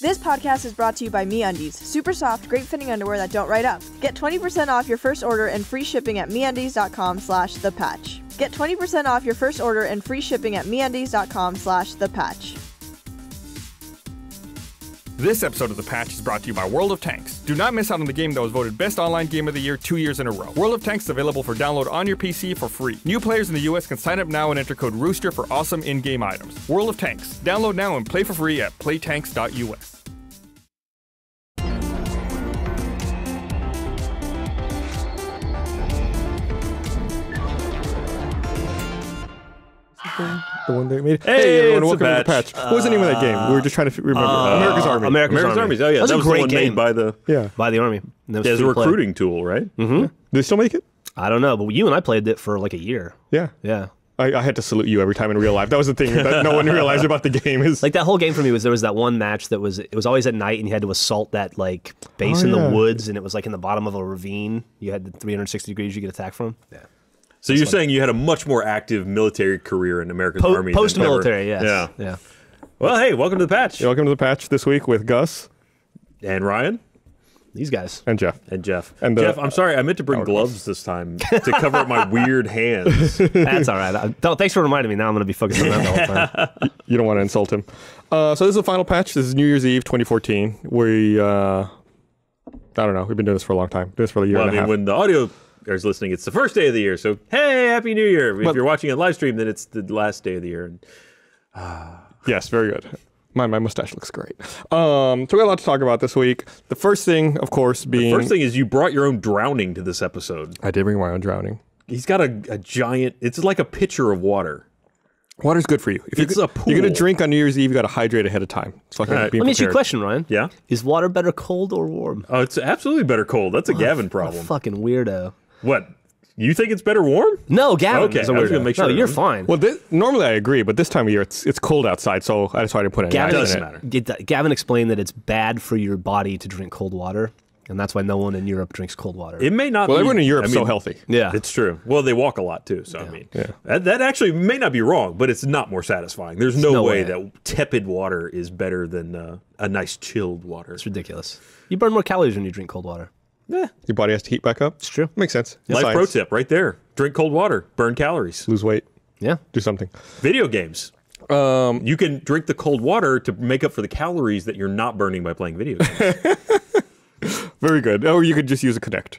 This podcast is brought to you by MeUndies, super soft, great fitting underwear that don't ride up. Get 20% off your first order and free shipping at MeUndies.com/thepatch. Get 20% off your first order and free shipping at MeUndies.com/thepatch. This episode of The Patch is brought to you by World of Tanks. Do not miss out on the game that was voted Best Online Game of the Year 2 years in a row. World of Tanks is available for download on your PC for free. New players in the US can sign up now and enter code ROOSTER for awesome in-game items. World of Tanks. Download now and play for free at playtanks.us. The one they made. Hey, everyone, it's welcome to The Patch. What was the name of that game? We were just trying to remember. America's Army. America's Army. Oh yeah, That was a the great one game. made by the by the Army. yeah, it's a recruiting tool, right? Mm-hmm. Do they still make it? I don't know, but you and I played it for like a year. Yeah. Yeah. I had to salute you every time in real life. That was the thing that no one realized about the game is Like that whole game for me was there was that one match that was, it was always at night and you had to assault that like base in the woods and it was like in the bottom of a ravine. You had the 360 degrees you could attack from. Yeah. So you're saying you had a much more active military career in America's Army than Post-military, ever. yes. Yeah. Well, hey, welcome to The Patch. Welcome to The Patch this week with Gus And Ryan. These guys. and Jeff. And Jeff. And Jeff, I'm sorry, I meant to bring gloves this time to cover up my weird hands. That's all right. Thanks for reminding me. Now I'm going to be focused on that the whole time. You don't want to insult him. So this is the final patch. This is New Year's Eve 2014. We, I don't know. We've been doing this for a long time. Doing this for a year Well, and I mean, a half. when the audio is listening, it's the first day of the year. So, hey, Happy New Year. If you're watching it live stream, then it's the last day of the year. Yes, very good. My mustache looks great. So we got a lot to talk about this week. The first thing, of course, being... First thing is you brought your own drowning to this episode. I did bring my own drowning. He's got a giant, it's like a pitcher of water. Water's good for you. If It's you're, a pool. You're going to drink on New Year's Eve, you got to hydrate ahead of time. It's like right. being Let me ask you a prepared. question, Ryan. Yeah? Is water better cold or warm? Oh, it's absolutely better cold. That's a Gavin What a problem. fucking weirdo. What? You think it's better warm? No, Gavin. Okay, is a I was weirdo. gonna make sure. No, you're fine. Well, normally I agree, but this time of year it's cold outside, so that's why I didn't put any Gavin, ice in doesn't it. matter. Gavin explained that it's bad for your body to drink cold water, and that's why no one in Europe drinks cold water. It may not Well, be. everyone in Europe is I mean, so healthy. Yeah. It's true. Well, they walk a lot too, so I mean, Yeah. that actually may not be wrong, but it's not more satisfying. There's no, no way way. that tepid water is better than a nice chilled water. It's ridiculous. You burn more calories when you drink cold water. Your body has to heat back up. It's true. Makes sense. Life Science. pro tip right there. Drink cold water. Burn calories. Lose weight. Yeah. Do something. Video games. You can drink the cold water to make up for the calories that you're not burning by playing video games. Very good. Or you could just use a Connect.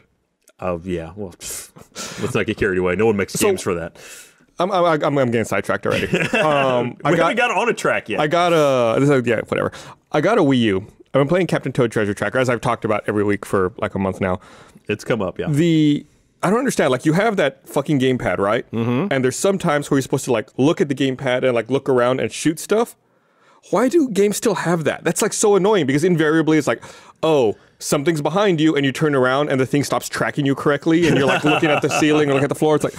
Oh, yeah. Well, let's not get carried away. No one makes games for that. I'm getting sidetracked already. We haven't got on a track yet. I got whatever. I got a Wii U. I've been playing Captain Toad Treasure Tracker, as I've talked about every week for like a month now. It's come up, yeah. I don't understand. Like, you have that fucking gamepad, right? Mm-hmm. And there's some times where you're supposed to like look at the gamepad and like look around and shoot stuff. Why do games still have that? That's like so annoying because invariably it's like, oh, something's behind you and you turn around and the thing stops tracking you correctly and you're like looking at the ceiling or looking at the floor. It's like,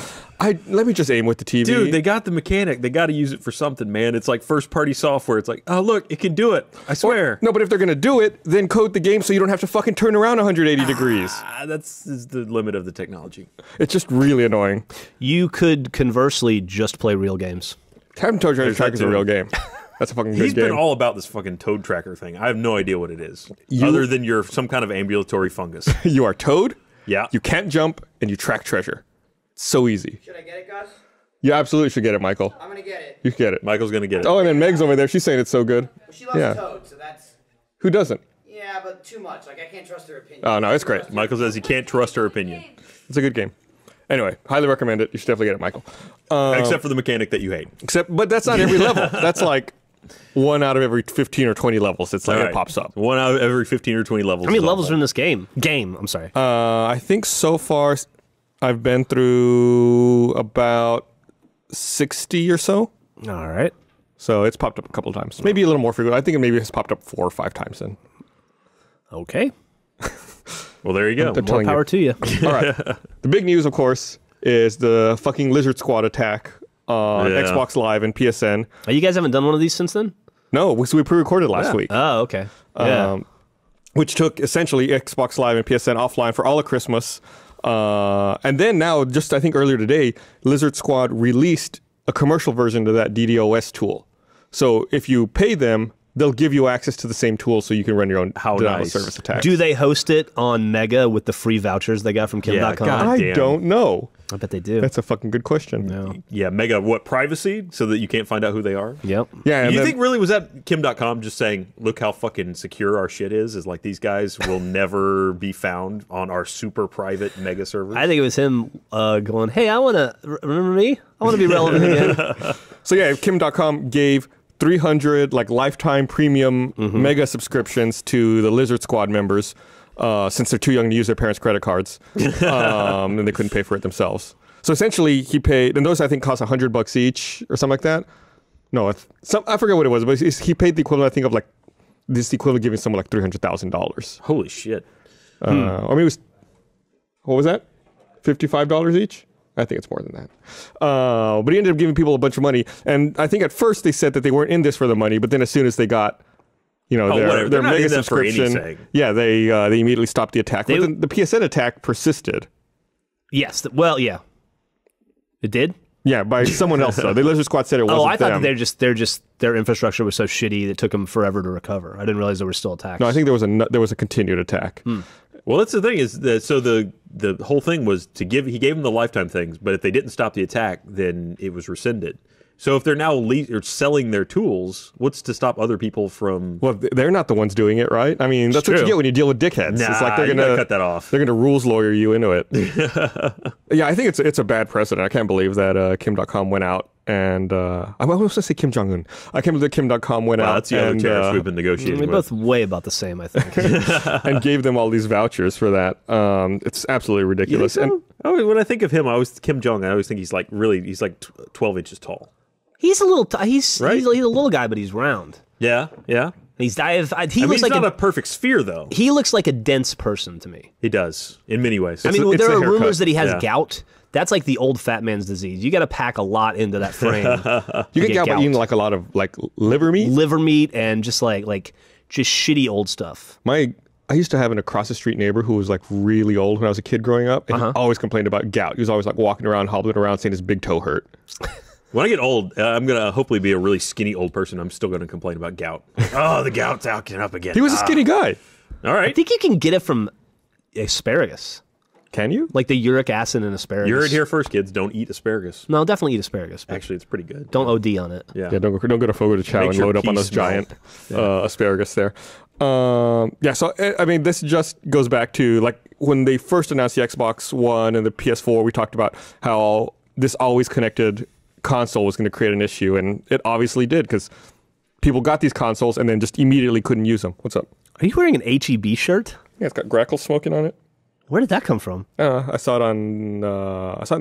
let me just aim with the TV. Dude, they got the mechanic. They got to use it for something, man. It's like first-party software. It's like, oh, look, it can do it. I swear. No, but if they're going to do it, then code the game so you don't have to fucking turn around 180 degrees. That's is the limit of the technology. It's just really annoying. You could conversely just play real games. Captain Toad Treasure There's Tracker is that a too. real game. That's a fucking good He's game. been all about this fucking Toad Tracker thing. I have no idea what it is, other than you're some kind of ambulatory fungus. You are Toad. Yeah. You can't jump, and you track treasure. So easy. Should I get it, Gus? You absolutely should get it, Michael. I'm gonna get it. You should get it. Michael's going to get it. Oh, and then Meg's over there. She's saying it's so good. Well, she loves Yeah. Toad, so that's Who doesn't? yeah, but too much. Like I can't trust her opinion. Oh, no, it's great. Michael says he can't trust her opinion, It's a good game. Anyway, highly recommend it. You should definitely get it, Michael. except for the mechanic that you hate. But that's not every level. That's like 1 out of every 15 or 20 levels. It's like All it right. pops up. 1 out of every 15 or 20 levels. How many is levels awful. are in this game? I'm sorry. I think so far I've been through about 60 or so. All right. So it's popped up a couple of times. Maybe a little more frequently. I think it maybe has popped up 4 or 5 times then. Okay. Well, there you go. They're More telling power to you. All right. The big news, of course, is the fucking Lizard Squad attack on Yeah. Xbox Live and PSN. Oh, you guys haven't done one of these since then? No, we pre-recorded last week. Oh, okay. Yeah. Which took essentially Xbox Live and PSN offline for all of Christmas. And then now, just I think earlier today, Lizard Squad released a commercial version of that DDoS tool. So if you pay them they'll give you access to the same tools so you can run your own How denial of nice. service attacks. Do they host it on Mega with the free vouchers they got from Yeah, Kim.com? God I damn. don't know. I bet they do. That's a fucking good question. No. Yeah, Mega, what, privacy? So that you can't find out who they are? Yep. Yeah, and You then- think really was that Kim.com just saying, look how fucking secure our shit is like these guys will never be found on our super private Mega servers? I think it was him going, hey, I want to, remember me? I want to be relevant again. So yeah, Kim.com gave 300 like lifetime premium Mega subscriptions to the Lizard Squad members since they're too young to use their parents' credit cards, and they couldn't pay for it themselves. So essentially, he paid, and those I think cost $100 each or something like that. No, I forget what it was, but he paid the equivalent. I think of like this equivalent giving someone like $300,000. Holy shit. Or maybe it was, what was that? $55 each? I think it's more than that. But he ended up giving people a bunch of money. And I think at first they said that they weren't in this for the money, but then as soon as they got, whatever. They're their not Mega in that for subscription, anything. yeah, they immediately stopped the attack. They- But then the PSN attack persisted. Yes. Well, yeah. It did? Yeah, by someone else though. The Lizard Squad said it wasn't Oh, I thought them. that their infrastructure was so shitty that it took them forever to recover. I didn't realize there were still attacks. No, I think there was a continued attack. Well, that's the thing is that so the whole thing was he gave them the lifetime things, but if they didn't stop the attack, then it was rescinded. So if they're now or selling their tools, what's to stop other people from? Well, they're not the ones doing it, right? I mean, that's what you true. get when you deal with dickheads. Nah, It's like they're you gonna gotta cut that off. They're gonna rules lawyer you into it. Yeah, I think it's a bad precedent. I can't believe that Kim.com went out and I was going to say Kim Jong Un. I can't believe that Kim.com went Wow, out that's the other and, tariffs we've been negotiating They're with. both way about the same, I think. and gave them all these vouchers for that. It's absolutely You think ridiculous. so? And When I think of him, Kim Jong. I always think he's like 12 inches tall. He's a little, he's Right? he's a little guy, but he's round. Yeah, yeah. He I looks mean, like he's not a perfect sphere, though. he looks like a dense person to me. He does in many ways. I mean, it's there the are haircut. rumors that he has Yeah. gout. That's like the old fat man's disease. You got to pack a lot into that frame. you get gout by eating like a lot of like liver meat. liver meat and just like just shitty old stuff. I used to have an across the street neighbor who was like really old when I was a kid growing up, and he always complained about gout. He was always like walking around, hobbling around, saying his big toe hurt. When I get old, I'm going to hopefully be a really skinny old person. I'm still going to complain about gout. Oh, the gout's out up again. He was a skinny guy. All I right. think you can get it from asparagus, Can you? like the uric acid in asparagus. You heard it here first, kids. Don't eat asparagus. No, definitely eat asparagus. But Actually, it's pretty good. don't OD on it. Yeah. Yeah, don't go to Fogo de Chao Makes and your load up on pee those smell. giant asparagus there. Yeah, so I mean, this just goes back to like when they first announced the Xbox One and the PS4. We talked about how this always connected console was going to create an issue, and it obviously did because people got these consoles and then just immediately couldn't use them. What's up? Are you wearing an HEB shirt? Yeah, it's got Grackle smoking on it. Where did that come from? I saw it on in the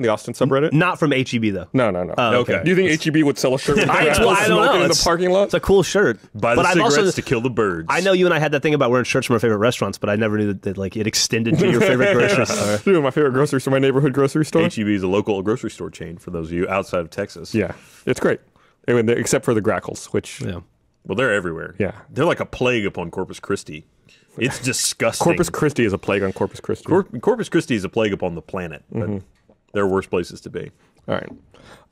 Austin subreddit. Not from HEB though. No. Okay. Do you think HEB would sell a shirt with I Grackle don't know. smoking in the It's- parking lot? It's a cool shirt. Buy the but I've cigarettes also, to kill the birds. I know you and I had that thing about wearing shirts from our favorite restaurants, but I never knew that like it extended to your favorite grocery store. Dude, my favorite grocery store, my neighborhood grocery store. HEB is a local grocery store chain for those of you outside of Texas. Yeah, it's great. Anyway, except for the Grackles, which Yeah. Well, they're everywhere. Yeah. They're like a plague upon Corpus Christi. It's disgusting. Corpus Christi is a plague on Corpus Christi. Corpus Christi is a plague upon the planet. But there are worse places to be. All right.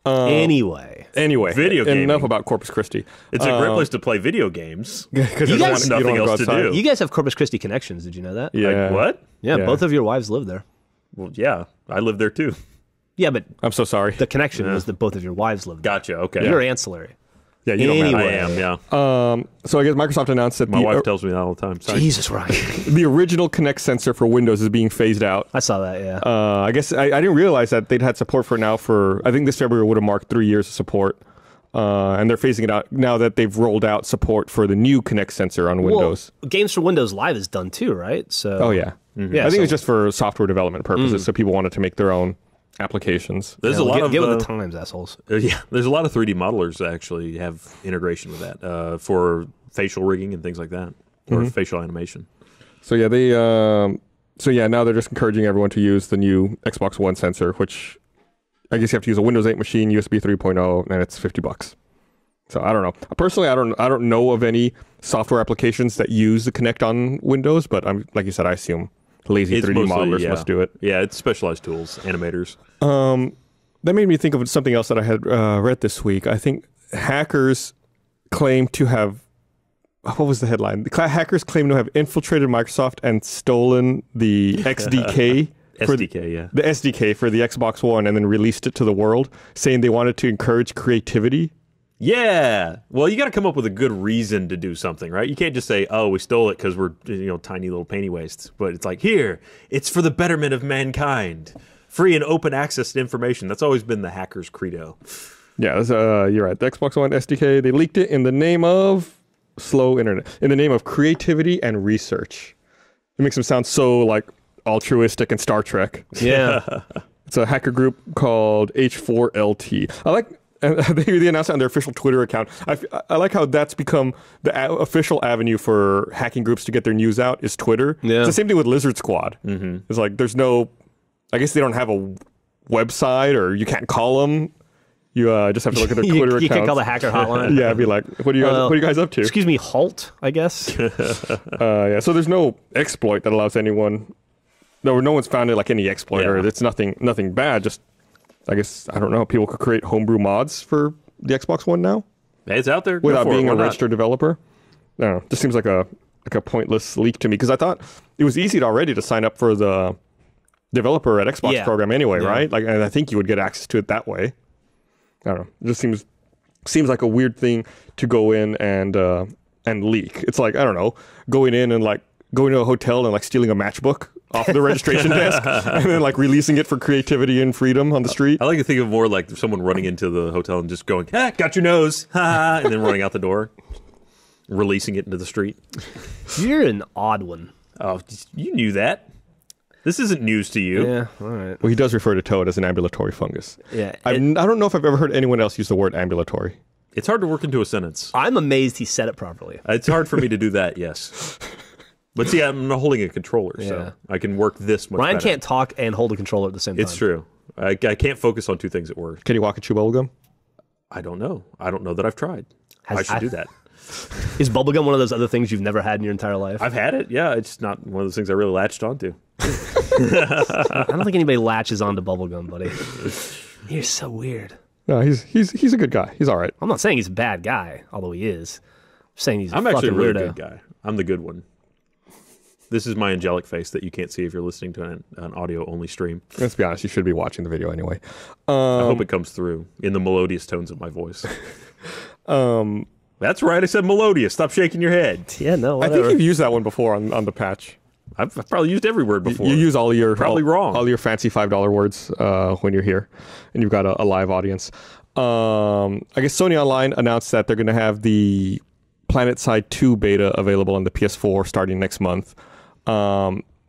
Anyway, Video Video gaming. Enough about Corpus Christi. It's a great place to play video games. Because You guys- Nothing else to do. you guys have Corpus Christi connections. Did you know that? Yeah. Like, what? Yeah, Yeah. both of your wives live there. Well, yeah. I live there too. Yeah, but I'm so sorry. the connection was that both of your wives lived there. Gotcha. Okay. You're ancillary. Yeah, you don't matter. I Anyway. am, yeah. So I guess Microsoft announced that My wife tells me that all the time. Sorry. Jesus, Ryan. the original Kinect sensor for Windows is being phased out. I saw that, yeah. I guess I didn't realize that they'd had support for now for, I think this February would have marked 3 years of support. And they're phasing it out now that they've rolled out support for the new Kinect sensor on Windows. Well, Games for Windows Live is done too, right? So Oh, yeah. Yeah, I think so- it's just for software development purposes, so people wanted to make their own applications. There's Yeah, a lot get, of get with the times, assholes. yeah. There's a lot of 3D modelers that actually have integration with that for facial rigging and things like that, or facial animation. So yeah, now they're just encouraging everyone to use the new Xbox One sensor, which I guess you have to use a Windows 8 machine, USB 3.0, and it's $50. So I don't know. Personally, I don't know of any software applications that use the Kinect on Windows, but I'm like you said, I assume lazy It's 3D mostly, modelers yeah. must do it. Yeah, it's specialized tools, animators. That made me think of something else that I had read this week. I think hackers claim to have what was the headline? The hackers claim to have infiltrated Microsoft and stolen the XDK. SDK, The SDK for the Xbox One and then released it to the world, saying they wanted to encourage creativity. Yeah. Well, you got to come up with a good reason to do something, right? You can't just say, "Oh, we stole it because we're tiny little penny wastes." But it's like, here, it's for the betterment of mankind, free and open access to information. That's always been the hackers' credo. Yeah, you're right. The Xbox One SDK, they leaked it in the name of slow internet, in the name of creativity and research. It makes them sound so like altruistic and Star Trek. Yeah. It's a hacker group called H4LT. I like. And they announced it on their official Twitter account. I like how that's become the official avenue for hacking groups to get their news out is Twitter. Yeah. It's the same thing with Lizard Squad. Mm-hmm. It's like there's no, I guess they don't have a website or you can't call them. You just have to look at their Twitter account. You can call the hacker hotline. Yeah, be like, what are you guys up to? Excuse me, halt, I guess. Yeah, so there's no exploit that allows anyone. No one's found it like any exploit or it's nothing bad. Just I guess, I don't know, people could create homebrew mods for the Xbox One now? It's out there. Without being a registered developer? I don't know. Just seems like a pointless leak to me because I thought it was easy already to sign up for the developer at Xbox program anyway, right? Like, and I think you would get access to it that way. I don't know. It just seems like a weird thing to go in and leak. It's like, I don't know, going in and like going to a hotel and like stealing a matchbook off the registration desk and then like releasing it for creativity and freedom on the street. I like to think of more like someone running into the hotel and just going, got your nose, ha, and then running out the door, releasing it into the street. You're an odd one. Oh, you knew that. This isn't news to you. Yeah, all right. Well, he does refer to Toad as an ambulatory fungus. Yeah, I don't know if I've ever heard anyone else use the word ambulatory. It's hard to work into a sentence. I'm amazed he said it properly. It's hard for me to do that, yes. But see, I'm not holding a controller, so I can work this much Ryan better. can't talk and hold a controller at the same time. It's true. I can't focus on two things at once. Can you walk and chew bubblegum? I don't know. I don't know that I've tried. I should do that. Is bubblegum one of those other things you've never had in your entire life? I've had it, yeah. It's not one of those things I really latched onto. I don't think anybody latches onto bubblegum, buddy. You're so weird. No, he's a good guy. He's all right. I'm not saying he's a bad guy, although he is. I'm saying he's a I'm fucking actually a really weirdo. good guy. I'm the good one. This is my angelic face that you can't see if you're listening to an audio-only stream. Let's be honest, you should be watching the video anyway. I hope it comes through in the melodious tones of my voice. That's right, I said melodious. Stop shaking your head. Yeah, no, I whatever. think you've used that one before on the patch. I've probably used every word before. You use all your wrong. all your fancy $5 words when you're here, and you've got a live audience. I guess Sony Online announced that they're going to have the PlanetSide 2 beta available on the PS4 starting next month,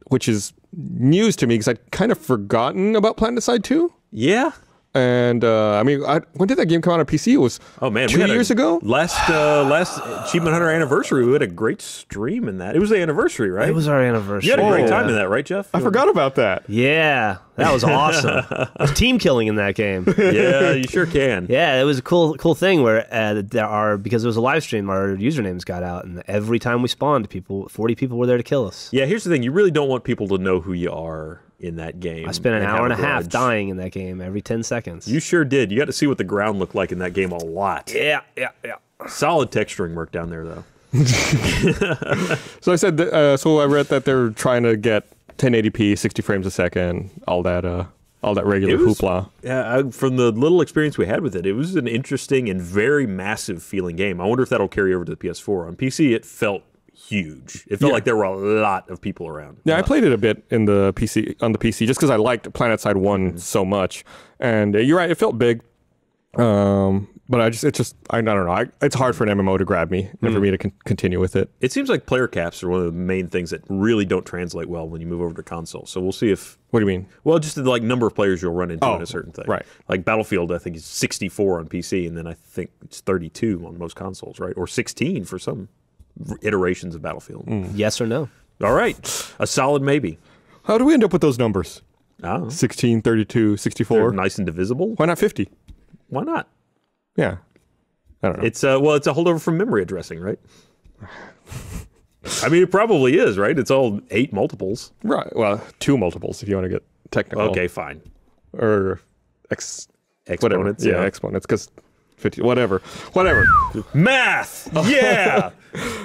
which is news to me because I'd kind of forgotten about PlanetSide 2. Yeah. And I mean, when did that game come out on PC? It was 2 years ago. Last Achievement Hunter anniversary, we had a great stream in that. It was the anniversary, right? It was our anniversary. You had a great Yeah. time in that, right, Jeff? I forgot about that. Yeah, that was awesome. There's team killing in that game. Yeah, you sure can. Yeah, it was a cool thing where because it was a live stream, our usernames got out, and every time we spawned, 40 people were there to kill us. Yeah, here's the thing: you really don't want people to know who you are in that game. I spent an hour and a half grudge. dying in that game every 10 seconds. You sure did. You got to see what the ground looked like in that game a lot. Yeah. Solid texturing work down there, though. So I said, so I read that they're trying to get 1080p, 60 frames a second, all that regular hoopla. Yeah, from the little experience we had with it, it was an interesting and very massive feeling game. I wonder if that'll carry over to the PS4. On PC, it felt huge. It felt like there were a lot of people around. Yeah, I played it a bit on the PC just because I liked PlanetSide 1 so much. And you're right, it felt big. But I don't know. It's hard for an MMO to grab me and for me to continue with it. It seems like player caps are one of the main things that really don't translate well when you move over to console. So we'll see if... What do you mean? Well, just the number of players you'll run into in a certain thing. Right. Like Battlefield, I think is 64 on PC, and then I think it's 32 on most consoles, right? Or 16 for some iterations of Battlefield. Yes or no? All right. A solid maybe. How do we end up with those numbers? Oh. 16, 32, 64? They're nice and divisible. Why not 50? Why not? Yeah. I don't know. It's it's a holdover from memory addressing, right? I mean, it probably is, right? It's all 8 multiples. Right. Well, 2 multiples if you want to get technical. Okay, fine. Or exponents. Exponents, Yeah, exponents. Because 50, whatever. Math, yeah,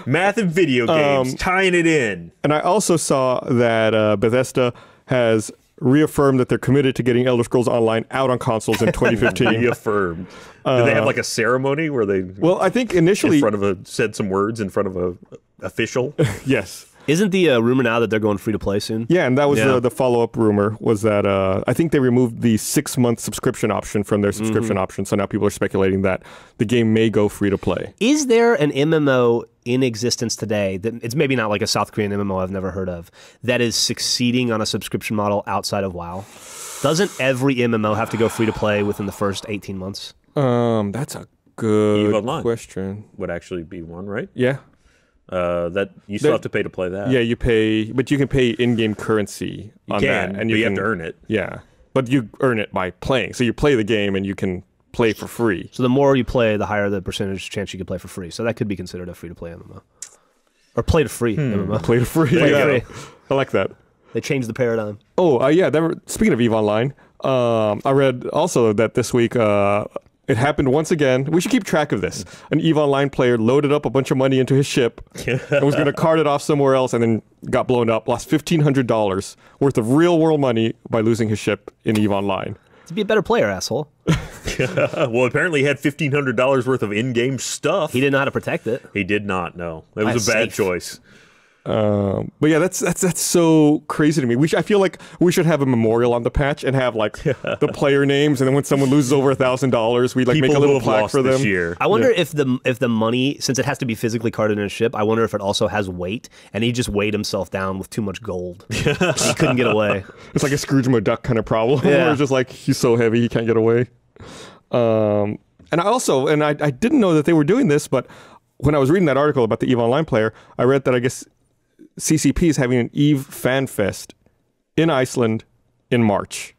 math and video games, tying it in. And I also saw that Bethesda has reaffirmed that they're committed to getting Elder Scrolls Online out on consoles in 2015. Reaffirmed. Did they have like a ceremony where they? Well, I think initially, said some words in front of a official. yes. Isn't the rumor now that they're going free to play soon? Yeah, and that was the follow-up rumor was that I think they removed the 6-month subscription option from their subscription option, so now people are speculating that the game may go free to play. Is there an MMO in existence today that it's maybe not like a South Korean MMO I've never heard of that is succeeding on a subscription model outside of WoW? Doesn't every MMO have to go free to play within the first 18 months? That's a good EVE Online question. Would actually be one, right? Yeah. That you still have to pay to play that. Yeah, you pay, but you can pay in-game currency on that, and you you have to earn it. Yeah, but you earn it by playing. So you play the game, and you can play for free. So the more you play, the higher the percentage chance you can play for free. So that could be considered a free-to-play MMO. Or play-to-free MMO. Play for free. Play Yeah. I like that. They changed the paradigm. Oh, yeah. Speaking of EVE Online, I read also that this week it happened once again. We should keep track of this. An EVE Online player loaded up a bunch of money into his ship and was going to cart it off somewhere else and then got blown up, lost $1,500 worth of real-world money by losing his ship in EVE Online. To be a better player, asshole. Well, apparently he had $1,500 worth of in-game stuff. He didn't know how to protect it. He did not. No, it was That's a bad safe. choice. But yeah, that's so crazy to me. I feel like we should have a memorial on the patch and have like the player names, and then when someone loses over $1,000, we like People make a who little have plaque lost for them. this year. I wonder if the money, since it has to be physically carted in a ship, I wonder if it also has weight, and he just weighed himself down with too much gold. He couldn't get away. It's like a Scrooge McDuck kind of problem, Yeah. where it's just like he's so heavy he can't get away. And I didn't know that they were doing this, but when I was reading that article about the EVE Online player, I read that I guess CCP is having an EVE Fan Fest in Iceland in March.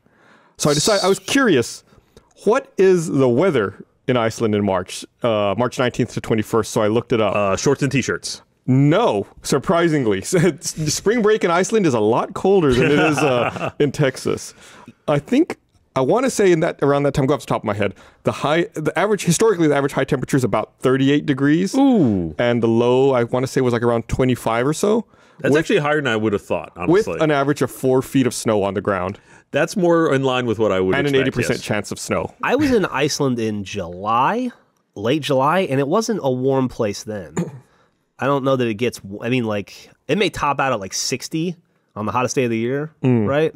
So I was curious, what is the weather in Iceland in March 19th to 21st? So I looked it up. Shorts and t-shirts. No, surprisingly. Spring break in Iceland is a lot colder than it is in Texas. I want to say around that time, go off the top of my head, historically the average high temperature is about 38 degrees. Ooh. And the low, I want to say, was like around 25 or so. That's actually higher than I would have thought, honestly. With an average of 4 feet of snow on the ground. That's more in line with what I would And expect. an 80% yes. chance of snow. I was in Iceland in July, late July, and it wasn't a warm place then. I don't know that it gets, I mean, like, it may top out at like 60 on the hottest day of the year, right?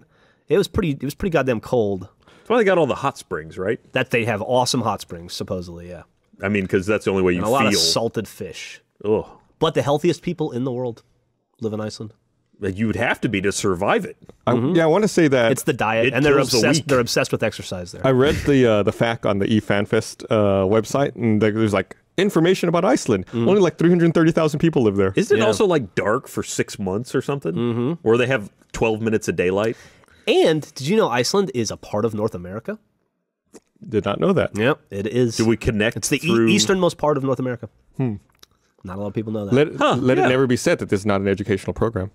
It was pretty goddamn cold. That's why they got all the hot springs, right? That they have awesome hot springs, supposedly, yeah. I mean, because that's the only way you And a feel. lot of salted fish. Ugh. But the healthiest people in the world live in Iceland. You would have to be to survive it. Yeah, I want to say that. It's the diet, It and they're kills the obsessed. weak. They're obsessed with exercise there. I read the FAQ on the eFanFest website, and there's like information about Iceland. Only like 330,000 people live there. Isn't it Yeah. also like dark for 6 months or something? Mm-hmm. Or they have 12 minutes of daylight? And did you know Iceland is a part of North America? Did not know that. Yep, it is. Do we connect It's the through... easternmost part of North America. Not a lot of people know that. Let yeah. it never be said that this is not an educational program.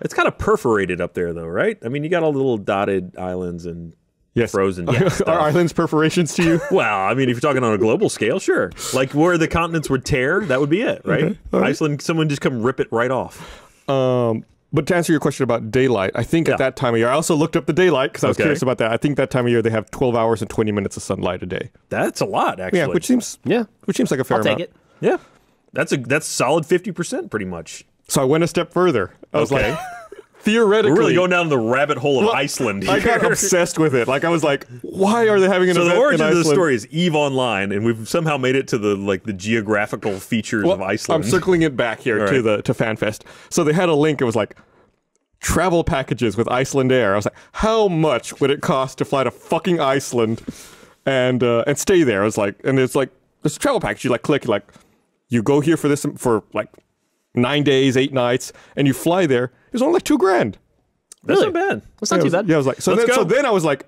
It's kind of perforated up there, though, right? I mean, you got all the little dotted islands and Yes. frozen Are stuff. islands perforations to you? Well, I mean, if you're talking on a global scale, sure. Like where the continents would tear, that would be it, right? Iceland, someone just come rip it right off. But to answer your question about daylight, I think at that time of year, I also looked up the daylight because I was Okay. curious about that. I think that time of year they have 12 hours and 20 minutes of sunlight a day. That's a lot, actually. Yeah, which seems Yeah. like a fair I'll amount. take it. Yeah. That's solid 50% pretty much. So I went a step further. I was Okay. like, theoretically, We're really going down the rabbit hole of Well, Iceland I here. got obsessed with it. Like I was like, why are they having an So event the origin in of the Iceland? story is EVE Online, and we've somehow made it to the geographical features Well, of Iceland. I'm circling it back here All to right. to FanFest. So they had a link. It was like travel packages with Iceland Air. I was like, how much would it cost to fly to fucking Iceland and stay there? I was like, and it's like there's a travel package. You like click, you go here for this for like 9 days, 8 nights, and you fly there. It was only like $2,000. That's Really? not bad. That's not too bad. Yeah, I was like, Let's go. so then I was like,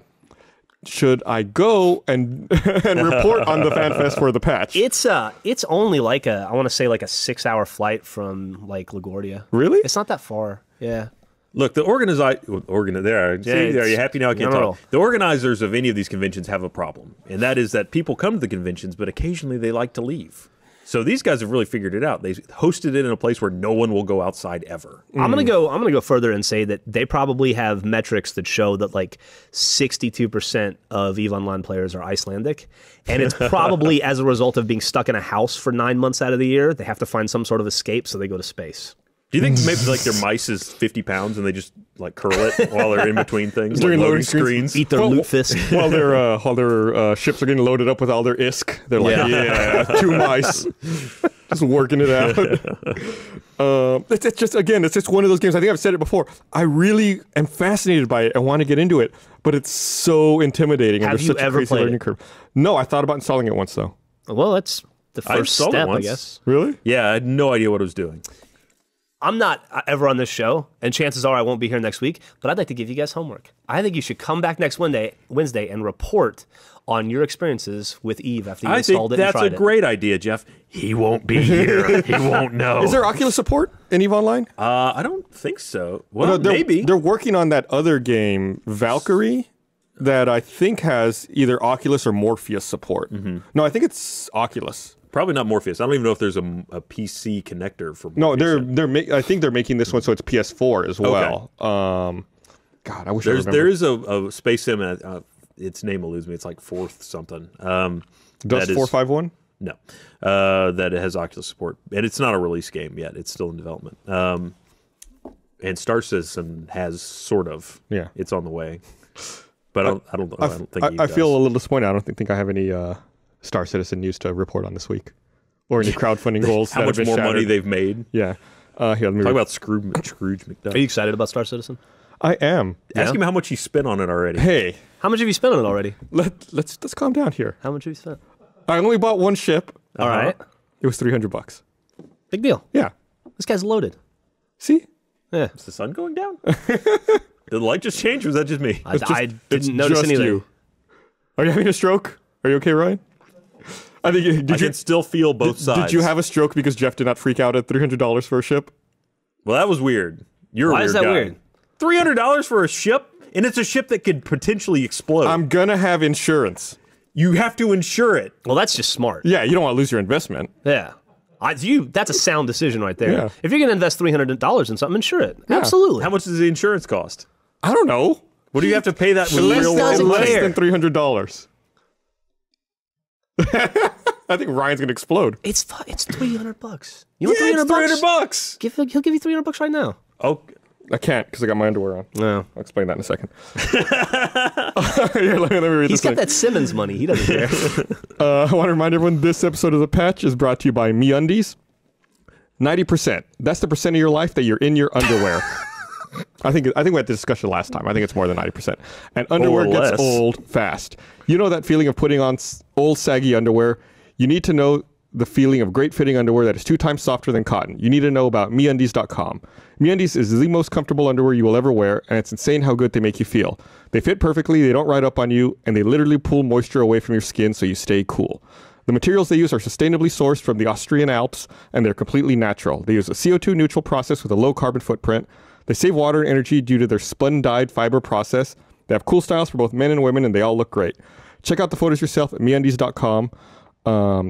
should I go and and report on the FanFest for the patch? It's only like I want to say like a 6-hour flight from like LaGuardia. Really? It's not that far. Yeah. Look, the there. Are you happy now? I can't talk. The organizers of any of these conventions have a problem, and that is that people come to the conventions, but occasionally they like to leave. So these guys have really figured it out. They hosted it in a place where no one will go outside ever. I'm gonna go further and say that they probably have metrics that show that like 62% of EVE Online players are Icelandic, and it's probably as a result of being stuck in a house for 9 months out of the year. They have to find some sort of escape, so they go to space. Do you think maybe like their mice is 50 pounds and they just like curl it while they're in between things, During like loading screens? Eat their loot fist. while their ships are getting loaded up with all their ISK, they're like, yeah 2 mice, just working it out. It's just one of those games. I think I've said it before. I really am fascinated by it. I want to get into it, but it's so intimidating. Have and there's you such ever a crazy played learning it? curve. No, I thought about installing it once though. Well, that's the I first installed it step, I once. guess. Really? Yeah, I had no idea what it was doing. I'm not ever on this show, and chances are I won't be here next week, but I'd like to give you guys homework. I think you should come back next Wednesday and report on your experiences with EVE after you installed it and tried it. That's a great idea, Jeff. He won't be here. He won't know. Is there Oculus support in EVE Online? I don't think so. Well, No, maybe. They're working on that other game, Valkyrie, that I think has either Oculus or Morpheus support. No, I think it's Oculus. Probably not Morpheus. I don't even know if there's a PC connector for No, Morpheus. I think they're making this one so it's PS4 as well. God, I wish I remember. There is a space sim. Its name eludes me. It's like Fourth something. Does 451? No, that it has Oculus support, and it's not a release game yet. It's still in development. And Star Citizen has sort of. Yeah, it's on the way. But I don't think I feel a little disappointed. I don't think I have any Star Citizen news to report on this week, or any crowdfunding goals. How much more money they've made? Yeah. Here, let me Talk about Scrooge McDuck. Are you excited about Star Citizen? I am. Ask him how much he spent on it already. Hey, How much have you spent on it already? let's calm down here. How much have you spent? I only bought one ship. All right. It was $300. Big deal. Yeah. This guy's loaded. See? Yeah. Is the sun going down? Did the light just change, or is that just me? I didn't notice just anything. you. Are you having a stroke? Are you okay, Ryan? I think. I can still feel both sides. Did you have a stroke because Jeff did not freak out at $300 for a ship? Well, that was weird. You're a Why weird is that guy. weird? $300 for a ship, and it's a ship that could potentially explode. I'm gonna have insurance. You have to insure it. Well, that's just smart. Yeah, you don't want to lose your investment. Yeah. That's a sound decision right there. Yeah. If you're going to invest $300 in something, insure it. Absolutely. How much does the insurance cost? I don't know. What do you have to pay that with He real doesn't world money? care. Less than $300. I think Ryan's gonna explode. It's $300. You want Yeah, it's $300? $300. He'll give you $300 right now. Oh, I can't because I got my underwear on. No. I'll explain that in a second. Here, let me read He's this got that Simmons money. He doesn't care. I want to remind everyone this episode of The Patch is brought to you by MeUndies. 90%. That's the percent of your life that you're in your underwear. I think we had this discussion last time. I think it's more than 90%. And underwear Or gets less. old fast. You know that feeling of putting on old saggy underwear? You need to know the feeling of great fitting underwear that is 2 times softer than cotton. You need to know about MeUndies.com. MeUndies is the most comfortable underwear you will ever wear, and it's insane how good they make you feel. They fit perfectly, they don't ride up on you, and they literally pull moisture away from your skin so you stay cool. The materials they use are sustainably sourced from the Austrian Alps, and they're completely natural. They use a CO2 neutral process with a low carbon footprint. They save water and energy due to their spun-dyed fiber process. They have cool styles for both men and women, and they all look great. Check out the photos yourself at MeUndies.com.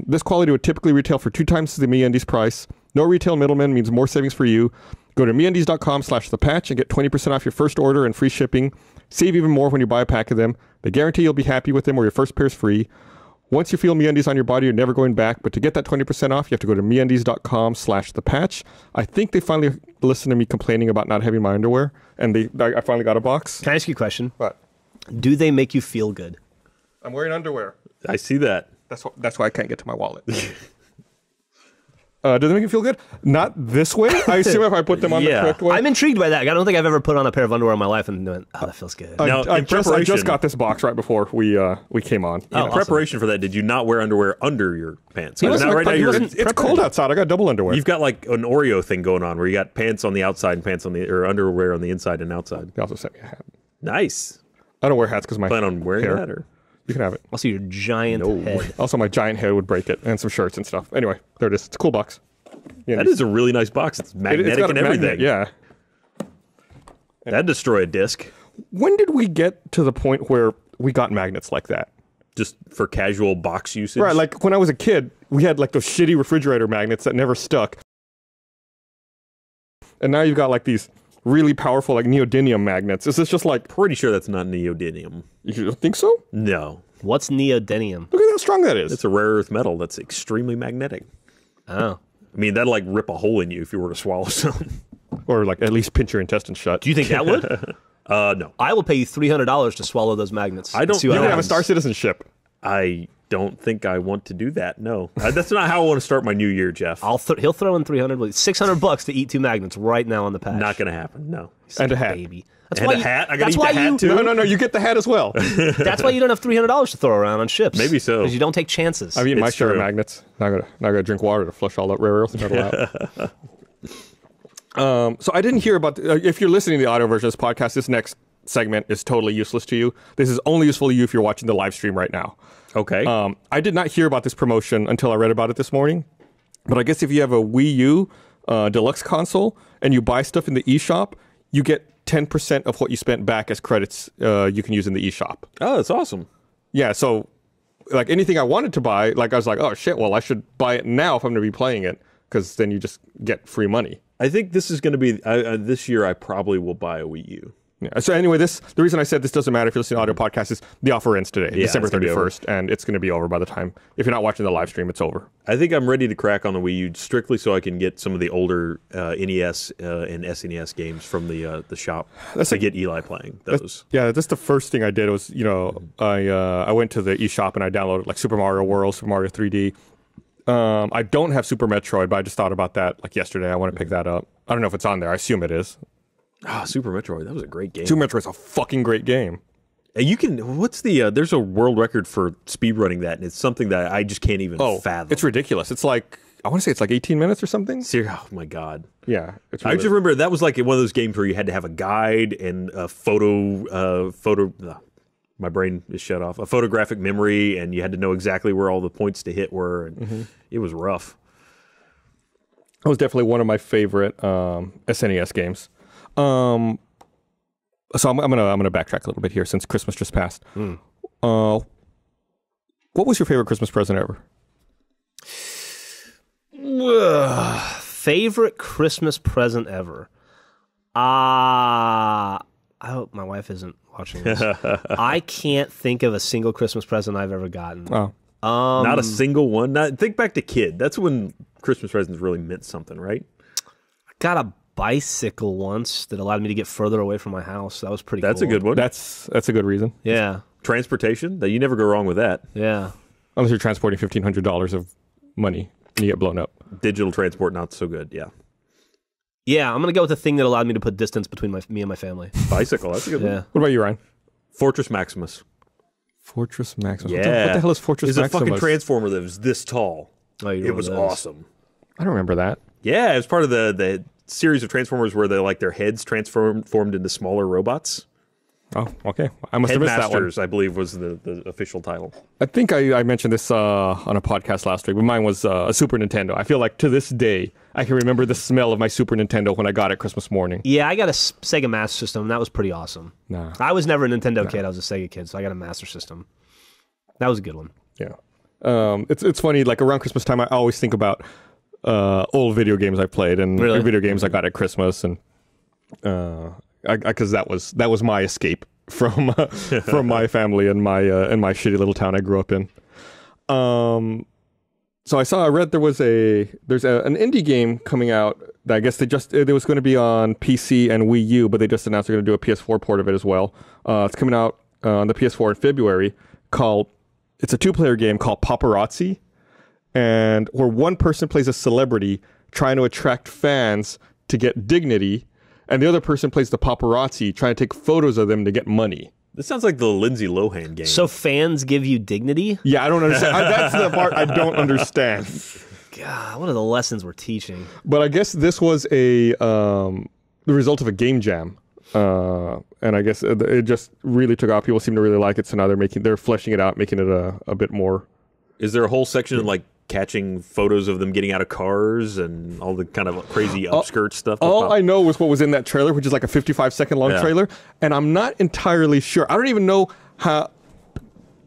This quality would typically retail for 2 times the MeUndies price. No retail middleman means more savings for you. Go to MeUndies.com/thepatch and get 20% off your first order and free shipping. Save even more when you buy a pack of them. They guarantee you'll be happy with them or your first pair is free. Once you feel MeUndies on your body, you're never going back. But to get that 20% off, you have to go to MeUndies.com/thepatch. I think they finally listened to me complaining about not having my underwear, and I finally got a box. Can I ask you a question? What? Do they make you feel good? I'm wearing underwear. I see that. That's why I can't get to my wallet. Do they make you feel good? Not this way. I assume if I put them on the Yeah. correct way. I'm intrigued by that. I don't think I've ever put on a pair of underwear in my life and went, oh, that feels good. Now, I in just preparation- got this box right before we came on. In preparation for that, did you not wear underwear under your pants? He wasn't- Now, right now he you're- wasn't- It's cold outside. I got double underwear. You've got like an Oreo thing going on where you got pants on the outside and pants on the or underwear on the inside and outside. They also sent me a hat. Nice. I don't wear hats because my Plan on wearing hair. that or? You can have it. Also, your giant head. Also, my giant head would break it, and some shirts and stuff. Anyway, there it is. It's a cool box. Yeah, That is a really nice box. It's magnetic got and a everything. magnet, yeah. That'd destroy a disc When did we get to the point where we got magnets like that? just for casual box usage. Right, like when I was a kid, we had like those shitty refrigerator magnets that never stuck. And now you've got like these really powerful like neodymium magnets. Is this just like, Pretty sure that's not neodymium. you think so? No. What's neodymium? Look at how strong that is. It's a rare earth metal that's extremely magnetic. Oh. I mean, that'd like rip a hole in you if you were to swallow some. Or like at least pinch your intestines shut. Do you think that would? No. I will pay you $300 to swallow those magnets. I don't- See what You don't have a happens. star citizenship. I don't think I want to do that. No. That's not how I want to start my new year, Jeff. He'll throw in $300, $600 to eat 2 magnets right now on the patch. Not going to happen. No. And a hat. Baby. That's And why a hat? I gotta that's eat why the hat you, too? No, you get the hat as well. That's why you don't have $300 to throw around on ships. Maybe so. Because you don't take chances. I've eaten my It's share of true. magnets. Now I gotta drink water to flush all that rare earth metal out. So I didn't hear about, if you're listening to the audio version of this podcast, this next segment is totally useless to you. This is only useful to you if you're watching the live stream right now. Okay. I did not hear about this promotion until I read about it this morning. But I guess if you have a Wii U deluxe console and you buy stuff in the eShop, you get 10% of what you spent back as credits you can use in the eShop. Oh, that's awesome. Yeah, so like anything I wanted to buy, like I was like, oh shit, well I should buy it now if I'm going to be playing it, because then you just get free money. I think this is going to be this year. I probably will buy a Wii U. Yeah. So anyway, the reason I said this doesn't matter if you're listening to audio podcast is the offer ends today, Yeah, December it's gonna be over. 31st, and it's going to be over by the time. If you're not watching the live stream, it's over. I think I'm ready to crack on the Wii U strictly so I can get some of the older NES and SNES games from the shop. To get Eli playing those. Yeah, that's the first thing I did was, I went to the eShop and I downloaded like Super Mario World, Super Mario 3D. I don't have Super Metroid, but I just thought about that like yesterday. I want to pick that up. I don't know if it's on there. I assume it is. Super Metroid. That was a great game. Super Metroid's a fucking great game. You can. What's the? There's a world record for speedrunning that, and it's something that I just can't even fathom. It's ridiculous. It's like, I want to say it's like 18 minutes or something. Oh my god. Yeah. It's I really, just remember that was like one of those games where you had to have a guide and a photo. My brain is shut off. A photographic memory, and you had to know exactly where all the points to hit were, and it was rough. That was definitely one of my favorite SNES games. So I'm gonna backtrack a little bit here since Christmas just passed. What was your favorite Christmas present ever? Favorite Christmas present ever? I hope my wife isn't watching this. I can't think of a single Christmas present I've ever gotten. Oh, Not a single one. Think back to kid. That's when Christmas presents really meant something, right? I got a bicycle once that allowed me to get further away from my house. That was pretty That's cool. a good one. that's a good reason. Yeah. Transportation. That you never go wrong with that. Yeah. Unless you're transporting $1,500 of money and you get blown up. Digital transport, not so good. Yeah. Yeah, I'm going to go with the thing that allowed me to put distance between me and my family. Bicycle. That's a good Yeah. one. What about you, Ryan? Fortress Maximus. Fortress Maximus. Yeah. What the hell is Fortress It's a Maximus? fucking transformer that was this tall. Oh, you It was remember those. awesome. I don't remember that. Yeah, it was part of the series of Transformers where they like their heads formed into smaller robots. Oh, okay. I must have missed that one. Headmasters, I believe, was the official title. I think I mentioned this on a podcast last week, but mine was a Super Nintendo. I feel like to this day, I can remember the smell of my Super Nintendo when I got it Christmas morning. Yeah, I got a Sega Master System, and that was pretty awesome. Nah. I was never a Nintendo kid. I was a Sega kid, so I got a Master System. That was a good one. Yeah. It's funny, like around Christmas time, I always think about old video games I played and Really? video games I got at Christmas, and because that was my escape from from my family and my shitty little town I grew up in. So I read there's an indie game coming out that I guess it was going to be on PC and Wii U, but they just announced they're going to do a PS4 port of it as well. It's coming out on the PS4 in February. It's a 2-player game called Paparazzi, and where one person plays a celebrity trying to attract fans to get dignity, and the other person plays the paparazzi trying to take photos of them to get money. This sounds like the Lindsay Lohan game. So fans give you dignity? Yeah, I don't understand. That's the part I don't understand. God, what are the lessons we're teaching? But I guess this was the result of a game jam. And I guess it just really took off. People seem to really like it, so now they're fleshing it out, making it a bit more. Is there a whole section like catching photos of them getting out of cars and all the kind of crazy upskirt stuff. All I know was what was in that trailer, which is like a 55-second long trailer, and I'm not entirely sure. I don't even know how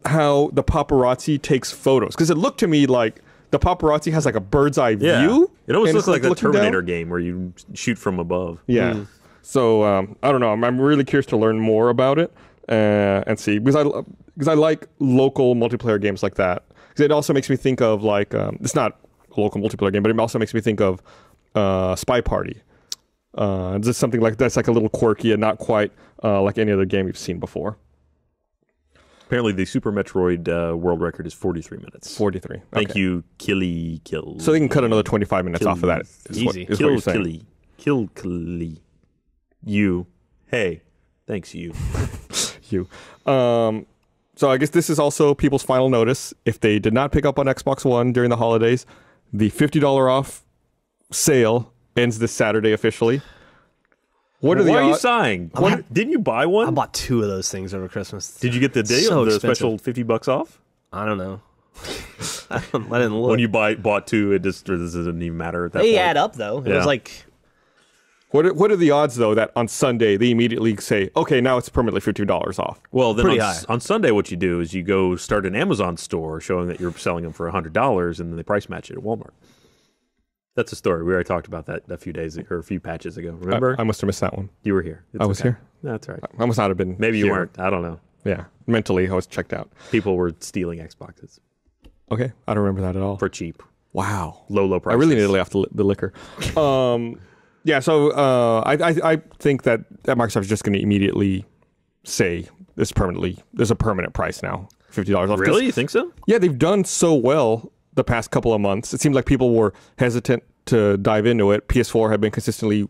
the paparazzi takes photos, because it looked to me like the paparazzi has like a bird's eye view. It almost and looks it's, like the looking Terminator down. game where you shoot from above. Yeah. So I don't know. I'm really curious to learn more about it and see, because I like local multiplayer games like that. Because it also makes me think of like it's not a local multiplayer game, but it also makes me think of Spy Party. Just something like that's like a little quirky and not quite like any other game you've seen before. Apparently, the Super Metroid world record is 43 minutes. 43. Thank Okay. you, Killy Kill. So they can cut another 25 minutes off of that. Is what Easy. you're Kill saying. Killy. Kill Killy. You. Hey. Thanks, you. You. So I guess this is also people's final notice. If they did not pick up on Xbox One during the holidays, the $50 off sale ends this Saturday officially. What are the Why are you odds? sighing? Didn't you buy one? I bought 2 of those things over Christmas. Did you get the deal? So the expensive. special $50 off? I don't know. I didn't look. When you bought 2, it just doesn't even matter at that They point. add up though. It Yeah. was like What are the odds though that on Sunday they immediately say, okay, now it's permanently $50 off? Well, then Pretty on, high. on Sunday, what you do is you go start an Amazon store showing that you're selling them for $100, and then they price match it at Walmart. That's a story. We already talked about that a few patches ago. Remember? I must have missed that one. You were here. It's I was okay. here. That's all right. I must not have been. Maybe you here. weren't. I don't know. Yeah, mentally I was checked out. People were stealing Xboxes Okay, I don't remember that at all. for cheap, Wow. low I prices. really need to lay off the liquor. Yeah, so I think that Microsoft is just going to immediately say there's a permanent price now, $50 off. 'Cause, Really? You think so? yeah, they've done so well the past couple of months. It seemed like people were hesitant to dive into it. PS4 have been consistently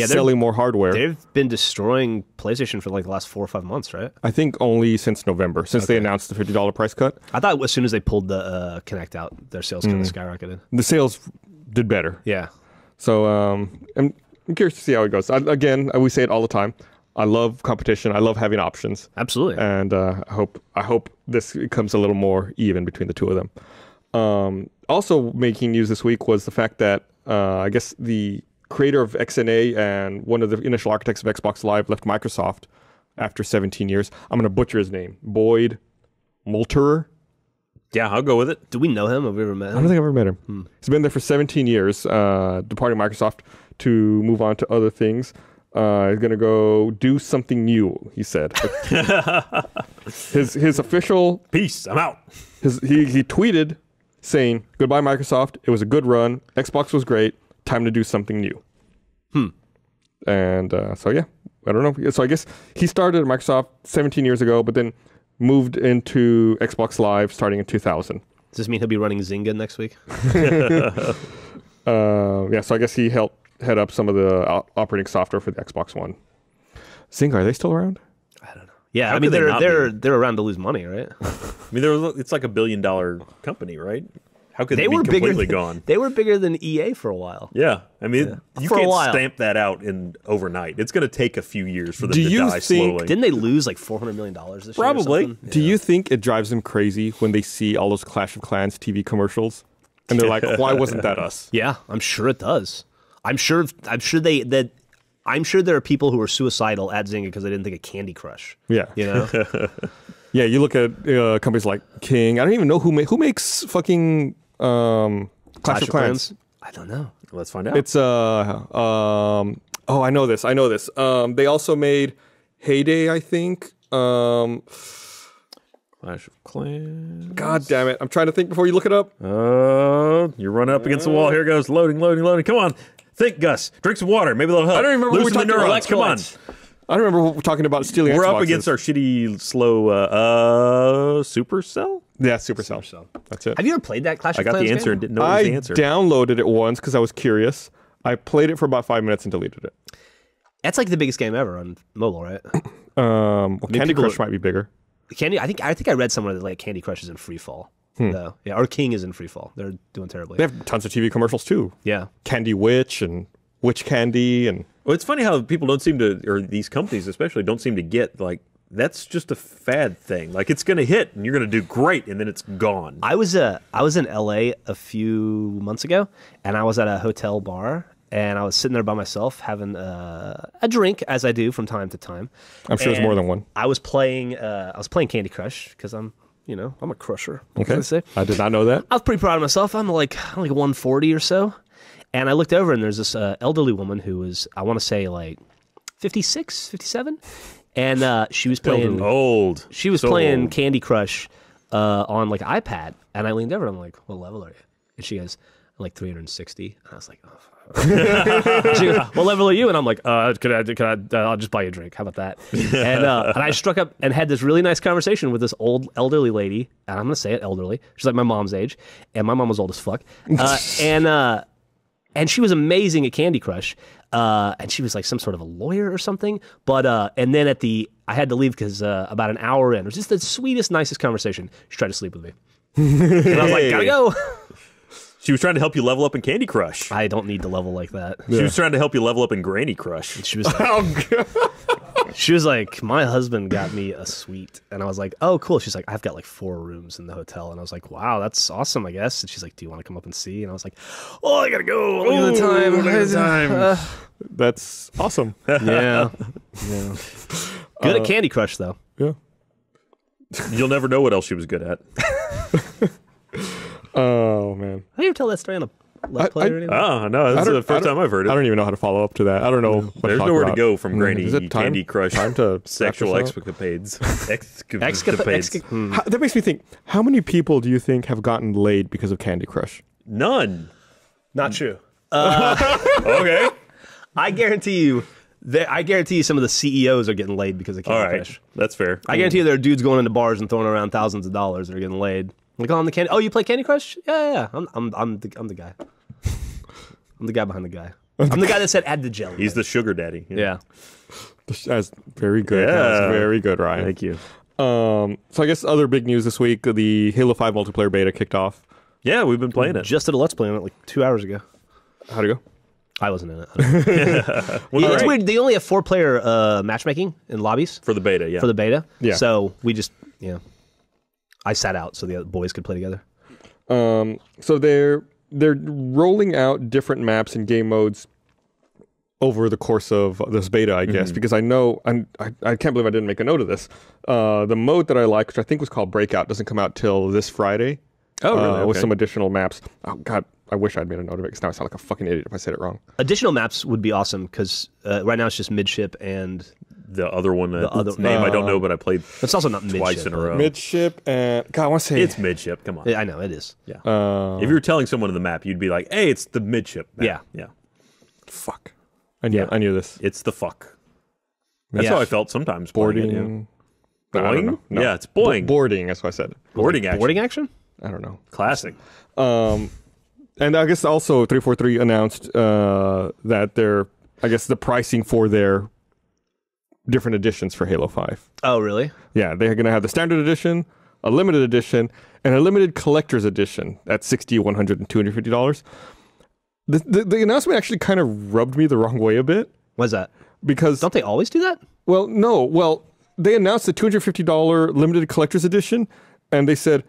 selling more hardware. they've been destroying PlayStation for like the last 4 or 5 months, right? I think only since November, since they announced the $50 price cut. I thought as soon as they pulled the Kinect out, their sales kind of skyrocketed. The sales did better. Yeah. So I'm curious to see how it goes. We say it all the time. I love competition. I love having options. Absolutely. And I hope this becomes a little more even between the two of them. Also making news this week was the fact that I guess the creator of XNA and one of the initial architects of Xbox Live left Microsoft after 17 years. I'm going to butcher his name. Boyd Multerer. Yeah, I'll go with it. Do we know him? Have we ever met I him? don't think I've ever met him. He's been there for 17 years, departing Microsoft to move on to other things. He's going to go do something new, he said. his official... Peace. I'm out. He tweeted saying, goodbye, Microsoft. It was a good run. Xbox was great. Time to do something new. And so, yeah, I don't know. So I guess he started at Microsoft 17 years ago, but then moved into Xbox Live starting in 2000. Does this mean he'll be running Zynga next week? Yeah, so I guess he helped head up some of the operating software for the Xbox One. Zynga, are they still around? Yeah, How I mean could they not they're around to lose money, right? I mean, it's like $1 billion company, right? How could They they were be bigger. completely gone? They were bigger than EA for a while. Yeah, I mean, you For a can't while. stamp that out in overnight. It's going to take a few years for them Do to you die think- slowly. Didn't they lose like $400 million this year? or Probably. something? Do you think it drives them crazy when they see all those Clash of Clans TV commercials? And they're like, why wasn't that us? Yeah, I'm sure it does. I'm sure there are people who are suicidal at Zynga because they didn't think of Candy Crush. Yeah. You know? Yeah, you look at companies like King. I don't even know who makes fucking Clash of Clans. I don't know. Let's find out. It's oh, I know this. They also made Heyday, I think. Clash of Clans. God damn it. I'm trying to think before you look it up. You're running up against the wall. Here goes. Loading. Come on. Think, Gus. Drink some water. Maybe that'll help. I don't remember what we Loosen the talked about. neurons. Come on. I don't remember what we're talking about stealing We're Xboxes. up against our shitty, slow Supercell? Yeah, Supercell. That's it. Have you ever played that Clash I of got Clans the answer game? and didn't know it was I the answer. downloaded it once because I was curious. I played it for about 5 minutes and deleted it. That's like the biggest game ever on mobile, right? Well, Candy people Crush are- might be bigger. Candy. I think I read somewhere that like Candy Crush is in free fall. Though. Yeah, or King is in free fall. They're doing terribly. They have tons of TV commercials too. Yeah. Candy Witch and Witch Candy and Well, it's funny how people don't seem to, or these companies especially, don't seem to get like that's just a fad thing. Like it's going to hit and you're going to do great, and then it's gone. I was in LA a few months ago, and I was at a hotel bar, and I was sitting there by myself having a drink, as I do from time to time. I'm sure it's more than one. I was playing Candy Crush because I'm a crusher. Okay. As they say. I did not know that. I was pretty proud of myself. I'm like 140 or so, and I looked over, and there's this elderly woman who was, I want to say, like 56, 57, and she was playing Old. She was So playing old. Candy Crush on like iPad, and I leaned over. And I'm like, "What level are you?" And she goes, "I'm like 360." And I was like, "Oh." Fuck." She goes, "What level are you?" And I'm like, "Could I? I'll just buy you a drink. How about that?" And I struck up and had this really nice conversation with this old elderly lady, and I'm gonna say it, elderly. She's like my mom's age, and my mom was old as fuck. And she was amazing at Candy Crush. And she was like some sort of a lawyer or something. But and then I had to leave because about an hour in, it was just the sweetest, nicest conversation. She tried to sleep with me, and I was like, "Gotta go." She was trying to help you level up in Candy Crush. I don't need to level like that. She was trying to help you level up in Granny Crush. She was she was like, "My husband got me a suite," and I was like, "Oh, cool." She's like, "I've got like 4 rooms in the hotel," and I was like, "Wow, that's awesome, I guess." And she's like, "Do you want to come up and see?" And I was like, "Oh, I gotta go. Look at the time. That's awesome. Yeah. Good at Candy Crush though. Yeah. You'll never know what else she was good at. Oh man. How do you ever tell that story on a Let's Play or anything? Oh, no, this is the first time I've heard it. I don't even know how to follow up to that. I don't know. What There's talk nowhere about. to go from Granny Is it time, Candy Crush Time to sexual wrap this up? escapades. That makes me think. How many people do you think have gotten laid because of Candy Crush? None. Not true. Okay. I guarantee you some of the CEOs are getting laid because of Candy All right. Crush. That's fair. I guarantee you there are dudes going into bars and throwing around thousands of dollars that are getting laid. Like, oh, I'm the Candy. Oh, you play Candy Crush? Yeah. I'm the guy. I'm the guy behind the guy. I'm the guy that said add the jelly. He's the sugar daddy. Yeah. That's very good. Yeah. That's very good, Ryan. Thank you. So I guess other big news this week: the Halo 5 multiplayer beta kicked off. Yeah, we've been playing it. Just did a Let's Play on it like 2 hours ago. How'd it go? I wasn't in it. Yeah, it's weird. They only have 4-player matchmaking in lobbies For the beta, yeah. for the beta. Yeah. So we just, I sat out so the other boys could play together. So they're rolling out different maps and game modes over the course of this beta, I guess, because I know I can't believe I didn't make a note of this. The mode that I like, which I think was called Breakout, doesn't come out till this Friday. Oh, really? With Okay. some additional maps. Oh God, I wish I'd made a note of it because now I sound like a fucking idiot if I said it wrong. Additional maps would be awesome because right now it's just midship and The other one, other- its name I don't know, but I played it's also not midship. twice in a row. Midship and God, I want to say It's midship. Come on. Yeah, I know it is. Yeah. If you were telling someone on the map, you'd be like, "Hey, it's the midship." map." Yeah. Yeah. fuck. I knew this. It's the fuck. That's Yeah. how I felt sometimes. playing it, Boarding. yeah. I don't Boing? know. No. Yeah, it's boing. Boarding. That's what I said. Boarding action. Boarding action? I don't know. Classic. And I guess also 343 announced that the pricing for their different editions for Halo 5. Oh, really? Yeah, they're going to have the standard edition, a limited edition, and a limited collector's edition at $60, $100, and $250. The announcement actually kind of rubbed me the wrong way a bit What's that? because, Don't they always do that? well, no. Well, they announced the $250 limited collector's edition, and they said,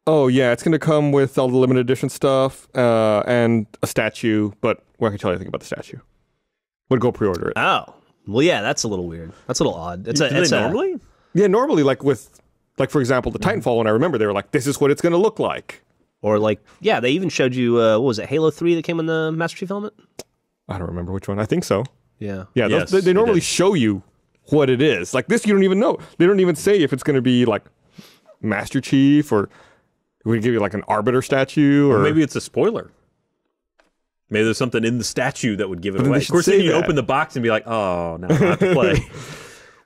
oh, yeah, it's going to come with all the limited edition stuff and a statue, but we're not going to tell you anything about the statue. Would go pre-order it. Oh. Well, yeah, that's a little weird. That's a little odd. Do they normally? Yeah, normally, like for example, the Titanfall one, I remember they were like, this is what it's going to look like. Or like, yeah, they even showed you, what was it, Halo 3 that came in the Master Chief helmet? I don't remember which one. I think so. Yeah. Yeah, Yes, they they normally did. show you what it is. Like this, you don't even know. They don't even say if it's going to be like Master Chief or we give you like an Arbiter statue or, Or maybe it's a spoiler. Maybe there's something in the statue that would give it But then away. they Of course, should then say you that. open the box and be like, "Oh, now I have to play."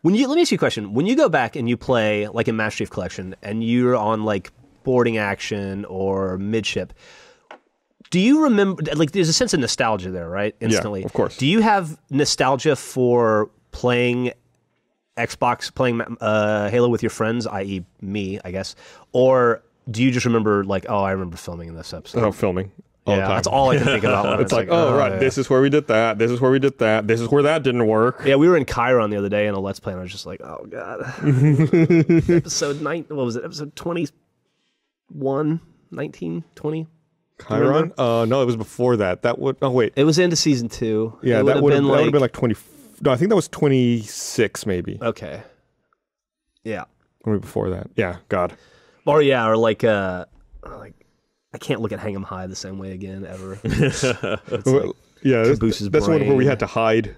Let me ask you a question. When you go back and you play, like in Master Chief Collection, and you're on like boarding action or midship, do you remember, like there's a sense of nostalgia there, right? Instantly. of course. Do you have nostalgia for playing Xbox, playing Halo with your friends, i.e. me, I guess? Or do you just remember like, oh, I remember filming in this episode? oh, filming. all the time. That's all I can think about. When It's like, oh, right, yeah. this is where we did that. This is where we did that. This is where that didn't work. Yeah, we were in Chiron the other day in a Let's Play, and I was just like, oh, God. Episode 9, what was it? Episode 21, 19, 20? Chiron? No, it was before that. That would. Oh, wait. It was into season 2. Yeah, it that would have been been like 20. No, I think that was 26, maybe. Okay. Yeah. Maybe before that. Yeah, God. Or like I can't look at Hang 'em High the same way again ever. Well, yeah, Caboose's that's one where we brain. had to hide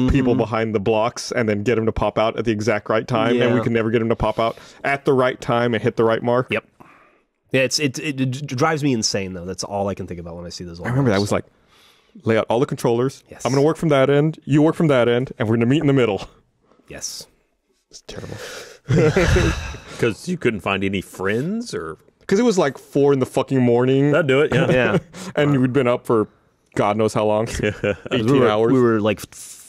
people behind the blocks and then get them to pop out at the exact right time, and we Yeah. could never get them to pop out at the right time and hit the right mark. Yep. Yeah, it drives me insane though. That's all I can think about when I see those. I remember that was like, lay out all the controllers. Yes. I'm going to work from that end. You work from that end, and we're going to meet in the middle. Yes. It's terrible. Because you couldn't find any friends, or Because it was like 4 in the fucking morning, that'd do it. Yeah. Yeah. and you'd been up for God knows how long. 18 hours. We were like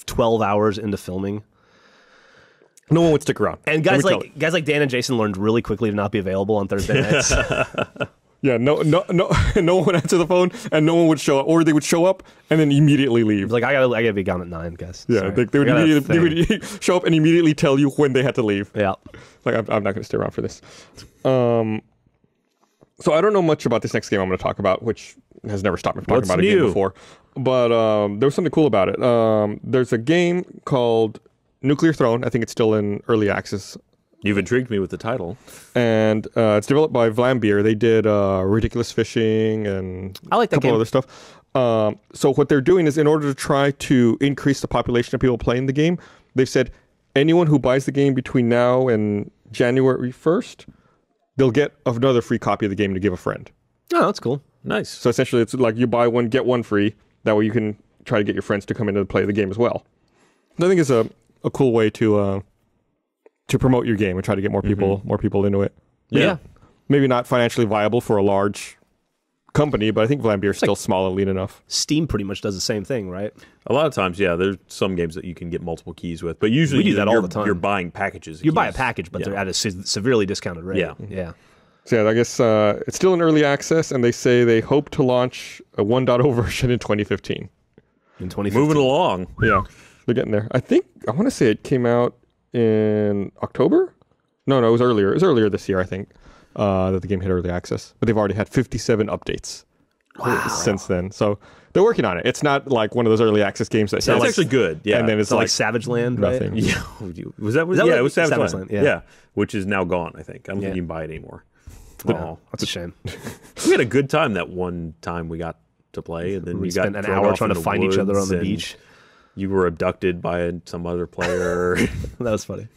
12 hours into filming. No one would stick around. And Let guys me tell you. like Dan and Jason learned really quickly to not be available on Thursday nights. Yeah, no one would answer the phone, and no one would show up, or they would show up and then immediately leave. It's like I gotta be gone at 9, guys. Yeah, Sorry. they would I got a immediately thing. show up and immediately tell you when they had to leave. Yeah. Like, I'm not going to stay around for this. So I don't know much about this next game I'm going to talk about, which has never stopped me from talking What's about a game new? before. But there was something cool about it. There's a game called Nuclear Throne. I think it's still in early access. You've intrigued me with the title. And it's developed by Vlambeer. They did Ridiculous Fishing and I like that a couple game. other stuff. So what they're doing is, in order to try to increase the population of people playing the game, they've said anyone who buys the game between now and January 1st, they'll get another free copy of the game to give a friend. Oh, that's cool. Nice. So essentially, it's like you buy one, get one free. That way you can try to get your friends to come in and play the game as well. I think it's a cool way to promote your game and try to get more people into it. Yeah. Maybe not financially viable for a large company, but I think Vlambeer is still small and lean enough. Steam pretty much does the same thing, right? A lot of times, yeah, there's some games that you can get multiple keys with, but usually We do that all you're- the time. You're buying packages. of You buy a keys. package, but Yeah. they're at a severely discounted rate. Yeah. Yeah. So yeah, I guess it's still in early access, and they say they hope to launch a 1.0 version in 2015. In 2015. Moving along. Yeah, they're getting there. I want to say it came out in October. No, it was earlier. It was earlier this year, I think, that the game hit early access. But they've already had 57 updates since then. So they're working on it. It's not like one of those early access games that That's says actually good. Yeah. and then it's It's like like Savage Land, right? nothing. yeah. Was that? that yeah, what- it was Savage Savage Land. Land, yeah. Which is now gone. I think. I don't Yeah. think you can buy it anymore. Oh, that's a shame. We had a good time that one time we got to play, and then We you got spent an thrown hour off trying in to the find each other on woods, the and beach. You were abducted by some other player. That was funny.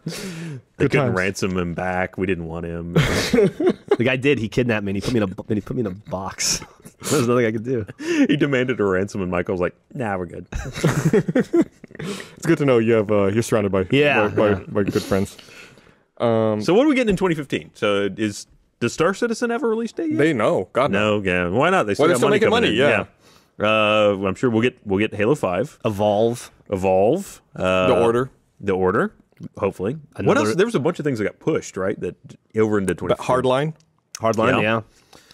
They couldn't times. ransom him back. We didn't want him. The guy did. He kidnapped me and he put me in a box. There's nothing I could do. He demanded a ransom, and Michael was like, "Nah, we're good." It's good to know you have you're surrounded by by good friends. So what are we getting in 2015? So does Star Citizen have a release date yet? They know. God no. No, yeah. Why not? They still they're got still money making coming money, in. yeah. I'm sure we'll get Halo 5, Evolve. Evolve, The Order. The Order. Hopefully. What Another- else? There was a bunch of things that got pushed, right? That over into 2015. Hardline. Hardline, Yeah. yeah.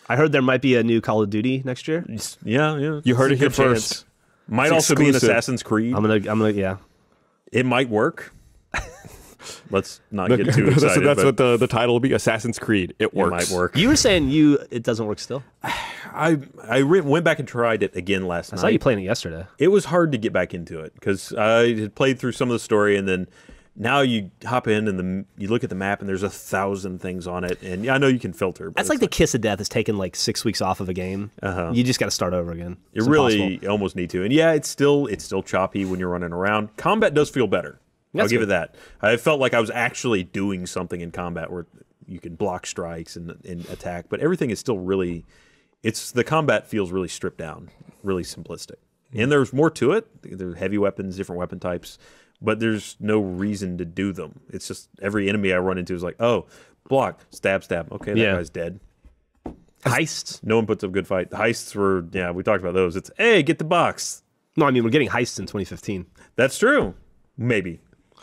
I heard there might be a new Call of Duty next year. Yeah. You heard It's it a here good first. chance. Might It's also be an exclusive. Assassin's Creed. I'm gonna, yeah. It might work. Let's not get too that's excited. that's but what the title will be. Assassin's Creed. It it works. might work. You were saying it doesn't work still. I went back and tried it again last I night. saw you playing it yesterday. It was hard to get back into it because I had played through some of the story, and then now you hop in and you look at the map, and there's 1,000 things on it. And yeah, I know you can filter. But That's like the kiss of death is taking like 6 weeks off of a game. You just got to start over again. you It's really impossible. almost need to. And yeah, it's still choppy when you're running around. Combat does feel better. I'll That's give good. it that. I felt like I was actually doing something in combat where you can block strikes and attack, but everything is still really. The combat feels really stripped down, really simplistic. And there's more to it. There's heavy weapons, different weapon types, but there's no reason to do them. It's just every enemy I run into is like, oh, block, stab. Okay, that Yeah. guy's dead. Heists? No one puts up a good fight. The heists were, yeah, we talked about those. It's, hey, get the box. No, I mean we're getting heists in 2015. That's true. Maybe.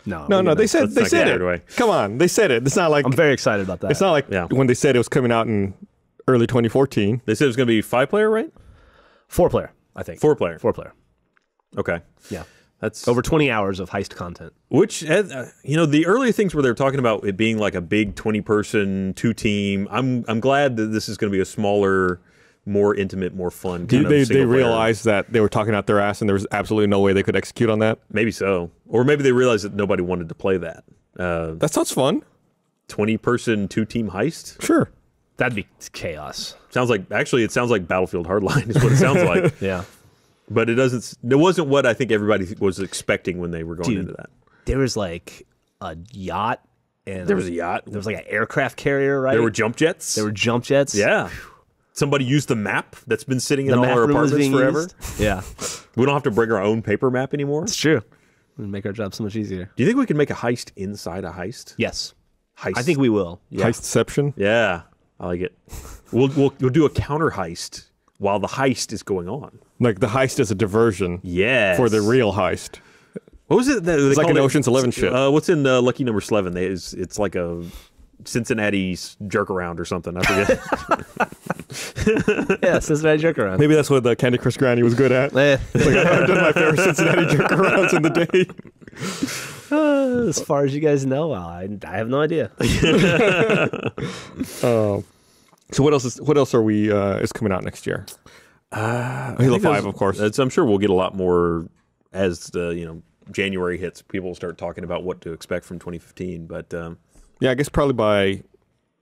No, they said Let's they not said get it. carried away. Come on, they said it. It's not like I'm very excited about that. it's not like Yeah. when they said it was coming out in early 2014. They said it was going to be 5-player, right? 4-player, I think. 4-player. 4-player. Okay. Yeah. That's Over 20 hours of heist content. Which, the earlier things where they were talking about it being like a big 20-person, 2-team, I'm glad that this is going to be a smaller, more intimate, more fun kind of They single player. realized that they were talking out their ass and there was absolutely no way they could execute on that. Maybe so. Or maybe they realized that nobody wanted to play that. That sounds fun. 20-person, 2-team heist? Sure. That'd be chaos. It sounds like Battlefield Hardline is what it sounds like. Yeah. But it wasn't what I think everybody was expecting when they were going into that. There was like a yacht. And There was a yacht. There was like an aircraft carrier, right? There were jump jets. There were jump jets. Yeah. Somebody used the map that's been sitting in The all map our room was apartments being forever. used. Yeah. We don't have to bring our own paper map anymore. It's true. It would make our job so much easier. Do you think we can make a heist inside a heist? Yes. Heist. I think we will. Yeah. Heistception. Yeah, I like it. We'll do a counter heist while the heist is going on. Like the heist is a diversion Yes. for the real heist. What was it? It's like an Ocean's 11 shit. What's in Lucky Number 11? It's like a Cincinnati jerk around or something. I forget. Yeah, Cincinnati jerk around. Maybe that's what the Candy Crush Granny was good at. Eh, Like, I've done my favorite Cincinnati jerk arounds in the day. as far as you guys know, I have no idea. So what else are we is coming out next year? Halo 5, of course. I'm sure we'll get a lot more as the January hits. People will start talking about what to expect from 2015. But Yeah, I guess probably by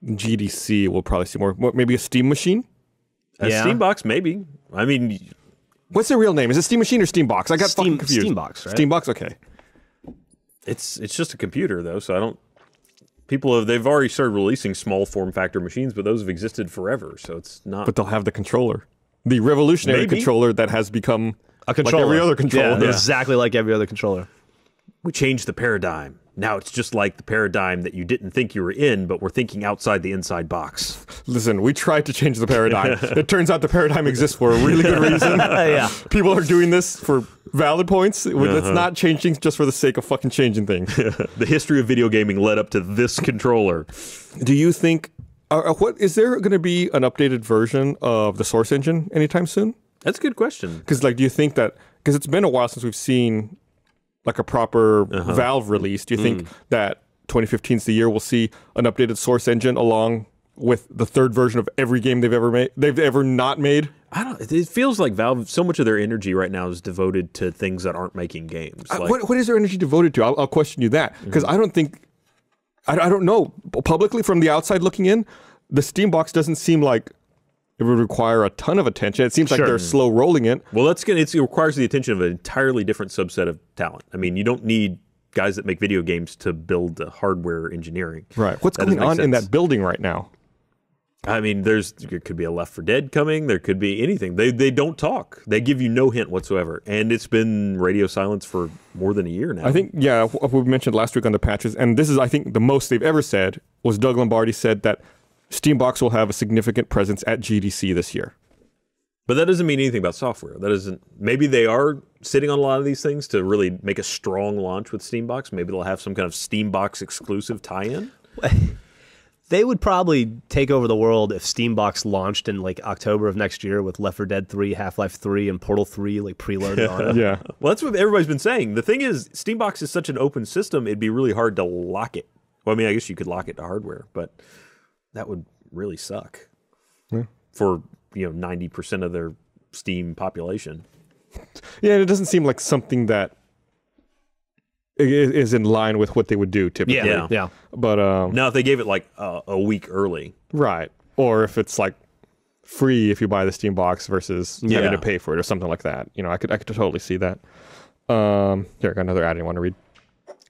GDC we'll probably see more. What, maybe a Steam Machine? a Yeah. Steambox, maybe. I mean, What's the real name? Is it Steam Machine or Steambox? I got fucking confused. Steambox, right? Steambox, okay. it's just a computer though, so I don't. They've already started releasing small form factor machines, but those have existed forever, so it's not. But they'll have the controller. The revolutionary Maybe. controller that has become A controller. like every other controller. Yeah, exactly like every other controller. We changed the paradigm. Now it's just like the paradigm that you didn't think you were in, but we're thinking outside the inside box. Listen, we tried to change the paradigm. It turns out the paradigm exists for a really good reason. Yeah. People are doing this for valid points. It's not changing just for the sake of fucking changing things. The history of video gaming led up to this controller. Do you think what is there going to be an updated version of the Source Engine anytime soon? That's a good question. Because do you think that because it's been a while since we've seen like a proper Valve release? Do you think that 2015 is the year we'll see an updated Source Engine along with the third version of every game they've ever not made? It feels like Valve. So much of their energy right now is devoted to things that aren't making games. Like, What is their energy devoted to? I'll question you that because I don't think I don't know publicly from the outside looking in. The Steambox doesn't seem like it would require a ton of attention. It seems like they're slow rolling it. well, it requires the attention of an entirely different subset of talent. I mean, you don't need guys that make video games to build the hardware engineering. Right. What's That going doesn't make on in sense. that building right now? I mean, there could be a Left 4 Dead coming. There could be anything. They don't talk. They give you no hint whatsoever. And it's been radio silence for more than a year now. I think, yeah, what we mentioned last week on the patches, and this is, I think, the most they've ever said, was Doug Lombardi said that Steambox will have a significant presence at GDC this year. But that doesn't mean anything about software. That isn't. Maybe they are sitting on a lot of these things to really make a strong launch with Steambox. Maybe they'll have some kind of Steambox exclusive tie-in. They would probably take over the world if Steambox launched in like October of next year with Left 4 Dead 3, Half-Life 3, and Portal 3 like preloaded on it. Yeah. Well, that's what everybody's been saying. The thing is, Steambox is such an open system, it'd be really hard to lock it. Well, I mean, I guess you could lock it to hardware, but that would really suck for 90% of their Steam population. Yeah, and it doesn't seem like something that is in line with what they would do typically. Yeah. But Now, if they gave it like a week early, right, or if it's like free if you buy the Steam box versus having Yeah. to pay for it or something like that. I could totally see that. Here, I got another ad I want to read.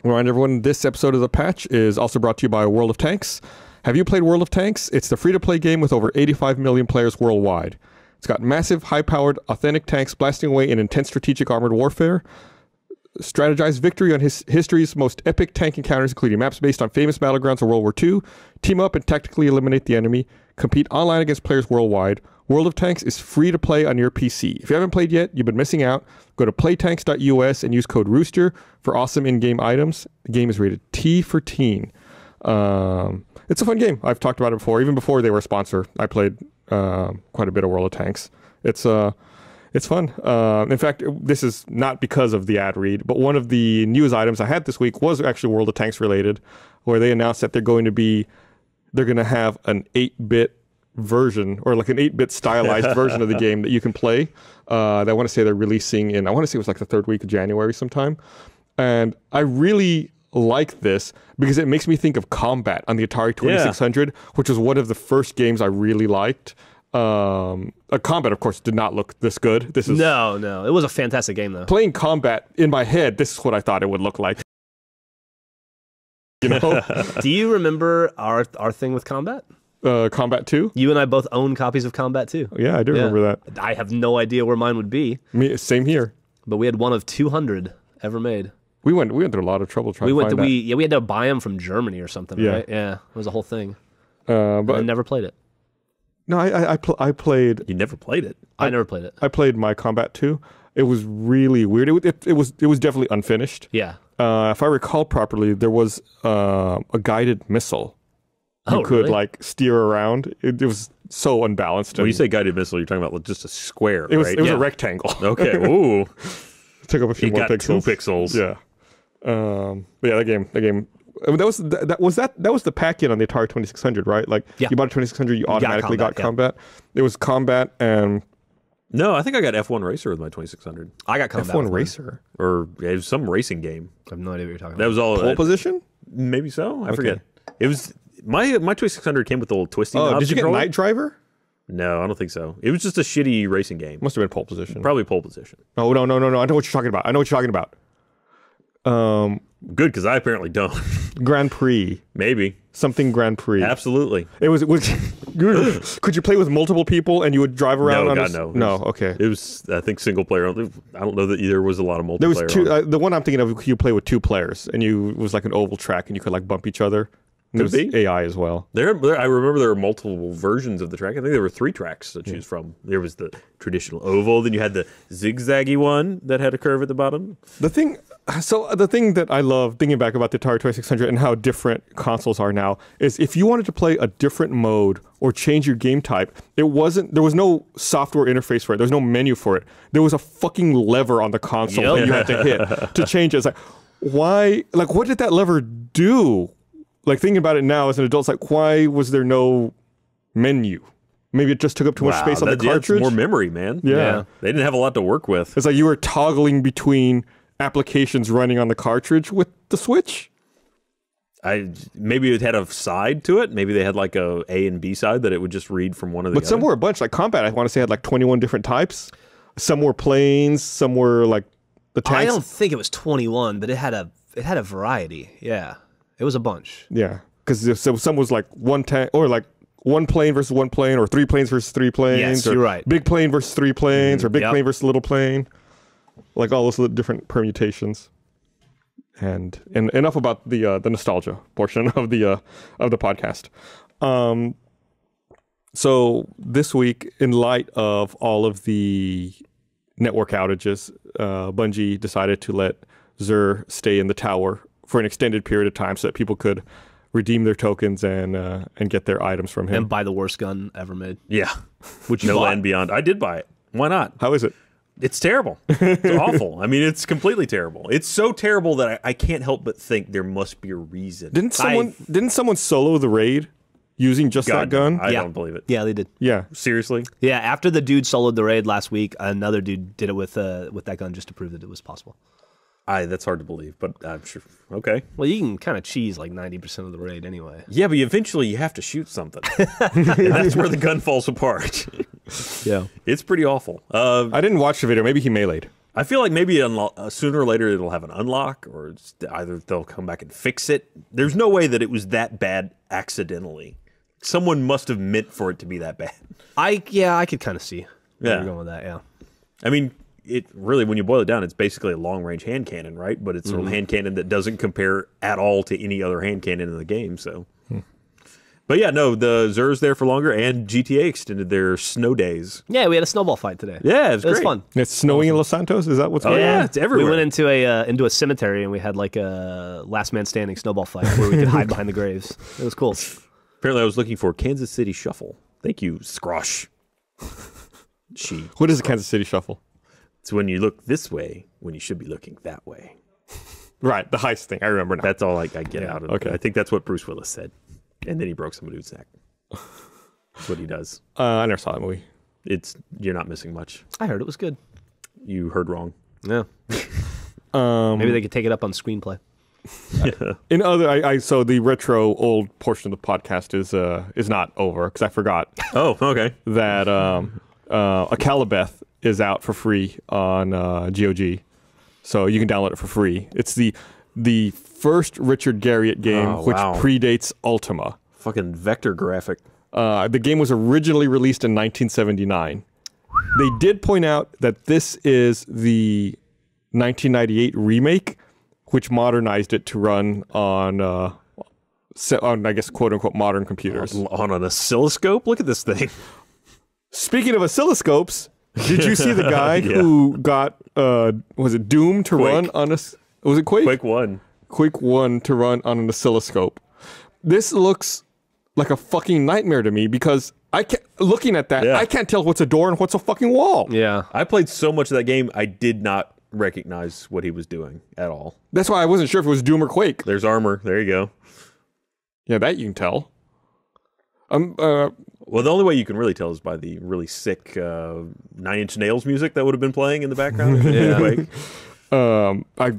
Remind everyone, this episode of The Patch is also brought to you by World of Tanks. Have you played World of Tanks? It's the free-to-play game with over 85 million players worldwide. It's got massive, high-powered, authentic tanks blasting away in intense strategic armored warfare. Strategize victory on history's most epic tank encounters, including maps based on famous battlegrounds of World War II. Team up and tactically eliminate the enemy. Compete online against players worldwide. World of Tanks is free to play on your PC. If you haven't played yet, you've been missing out. Go to playtanks.us and use code Rooster for awesome in-game items. The game is rated T for teen. It's a fun game. I've talked about it before. Even before they were a sponsor, I played quite a bit of World of Tanks. It's fun. In fact, this is not because of the ad read, but one of the news items I had this week was actually World of Tanks related, where they announced that they're going to have an 8-bit version, or like an 8-bit stylized version of the game that you can play. I want to say they're releasing in, I want to say it was like the 3rd week of January sometime. And I really like this because it makes me think of Combat on the Atari 2600, which was one of the first games I really liked. Combat, of course, did not look this good. This is No. It was a fantastic game, though. playing Combat in my head. This is what I thought it would look like. You know, Do you remember our thing with Combat? Combat 2. You and I both own copies of Combat 2. Yeah, I do remember that. I have no idea where mine would be, Same here. but we had one of 200 ever made. We went through a lot of trouble trying to find that. We had to buy them from Germany or something, Yeah. right? Yeah, it was a whole thing. But I never played it. no, I played. You never played it. I never played it. I played my Combat 2. It was really weird. It was definitely unfinished. Yeah. If I recall properly, there was a guided missile. You Oh, could really? like steer around. It was so unbalanced. When you and say guided missile, you're talking about just a square, it was right? a Yeah. rectangle. Okay. Ooh, It took up a few you more got pixels. 2 pixels. Yeah. But yeah, that game. I mean, that was the pack-in on the Atari 2600, right? Like Yeah. you bought a 2600, you automatically got Combat, Combat. It was Combat and No, I think I got F1 Racer with my 2600, I got Combat. F1 with mine. Racer. or it was some racing game. I have no idea what you're talking That about. was all. Pole position? Maybe so. I forget. It was my 2600 came with the little twisty. Oh, knob did you get controller. Night Driver? No, I don't think so. It was just a shitty racing game. Must have been pole position. Probably pole position. Oh no! I know what you're talking about. Good, because I apparently don't. Grand Prix, Maybe. something Grand Prix. Absolutely. It was. Could you play with multiple people and you would drive around? No, on God, a, no. No, okay. It was, I think, single player. I don't know that there was a lot of multiplayer. There was two. on it. The one I'm thinking of, you play with 2 players, and it was like an oval track, and you could like bump each other. And there was Could be. AI as well. I remember there were multiple versions of the track. I think there were 3 tracks to choose from. There was the traditional oval, then you had the zigzaggy one that had a curve at the bottom. The thing that I love thinking back about the Atari 2600 and how different consoles are now is if you wanted to play a different mode or change your game type, there was no software interface for it. There was no menu for it. There was a fucking lever on the console that you had to hit to change it. It's like, why? Like, what did that lever do? Like, thinking about it now as an adult, it's like, why was there no menu? Maybe it just took up too much space on the Yeah, it's cartridge. more memory, man. Yeah. They didn't have a lot to work with. It's like you were toggling between applications running on the cartridge with the Switch. Maybe it had a side to it. Maybe they had like a and B side that it would just read from one of the But some were a bunch. Like Combat, I want to say, had like 21 different types. Some were planes. Some were like the tanks. I don't think it was 21, but it had a variety. Yeah, it was a bunch. Yeah, because some was like one tank, or like one plane versus one plane, or 3 planes versus 3 planes. Yes, or you're right. Big plane versus 3 planes, or big Yep. plane versus little plane. Like all those different permutations. And enough about the nostalgia portion of the podcast. So this week, in light of all of the network outages, Bungie decided to let Xur stay in the tower for an extended period of time so that people could redeem their tokens and get their items from him. And buy the worst gun ever made. Yeah. Which you No bought. Land Beyond. I did buy it. Why not? How is it? It's terrible. It's awful. I mean, it's completely terrible. It's so terrible that I can't help but think there must be a reason. Didn't someone solo the raid using just that gun? I Yeah. don't believe it. Yeah, they did. Yeah. Seriously? Yeah, after the dude soloed the raid last week, another dude did it with that gun just to prove that it was possible. That's hard to believe, but I'm sure. Okay. Well, you can kind of cheese like 90% of the raid anyway. Yeah, but eventually you have to shoot something. And that's where the gun falls apart. Yeah. It's pretty awful. I didn't watch the video. Maybe he meleeed. I feel like maybe sooner or later it'll have an unlock, or either they'll come back and fix it. There's no way that it was that bad accidentally. Someone must have meant for it to be that bad. I could kind of see where Yeah. you're going with that, yeah. I mean, it really, when you boil it down, it's basically a long-range hand cannon, right? But it's a hand cannon that doesn't compare at all to any other hand cannon in the game. So, but yeah, no, the Xur's there for longer, and GTA extended their snow days. Yeah, we had a snowball fight today. Yeah, it was great. fun. It's snowing in Los Santos? Is that what's Oh going yeah, on? it's everywhere. We went into a cemetery and we had like a last man standing snowball fight where we could hide behind the graves. It was cool. Apparently, I was looking for Kansas City Shuffle. Thank you, Scrosh. What is the Kansas City Shuffle? It's when you look this way when you should be looking that way. Right, the heist thing. I remember now. That's all I get out of it. okay. I think that's what Bruce Willis said. And then he broke some dude's neck. That's what he does. I never saw that movie. You're not missing much. I heard it was good. You heard wrong. Yeah. Maybe they could take it up on screenplay. In other, so the retro old portion of the podcast is not over because I forgot Oh, okay. that Akalabeth is out for free on GOG, so you can download it for free. It's the first Richard Garriott game, Oh, which wow. predates Ultima. Fucking vector graphic. The game was originally released in 1979. They did point out that this is the 1998 remake, which modernized it to run on I guess, quote-unquote, modern computers. On an oscilloscope? Look at this thing. Speaking of oscilloscopes, did you see the guy who got, was it Doom to Quake. run on a... Was it Quake? Quake 1. Quake 1 to run on an oscilloscope. This looks like a fucking nightmare to me because looking at that, Yeah. I can't tell what's a door and what's a fucking wall. Yeah. I played so much of that game, I did not recognize what he was doing at all. That's why I wasn't sure if it was Doom or Quake. There's armor. There you go. Yeah, that you can tell. Well, the only way you can really tell is by the really sick Nine Inch Nails music that would have been playing in the background. Yeah.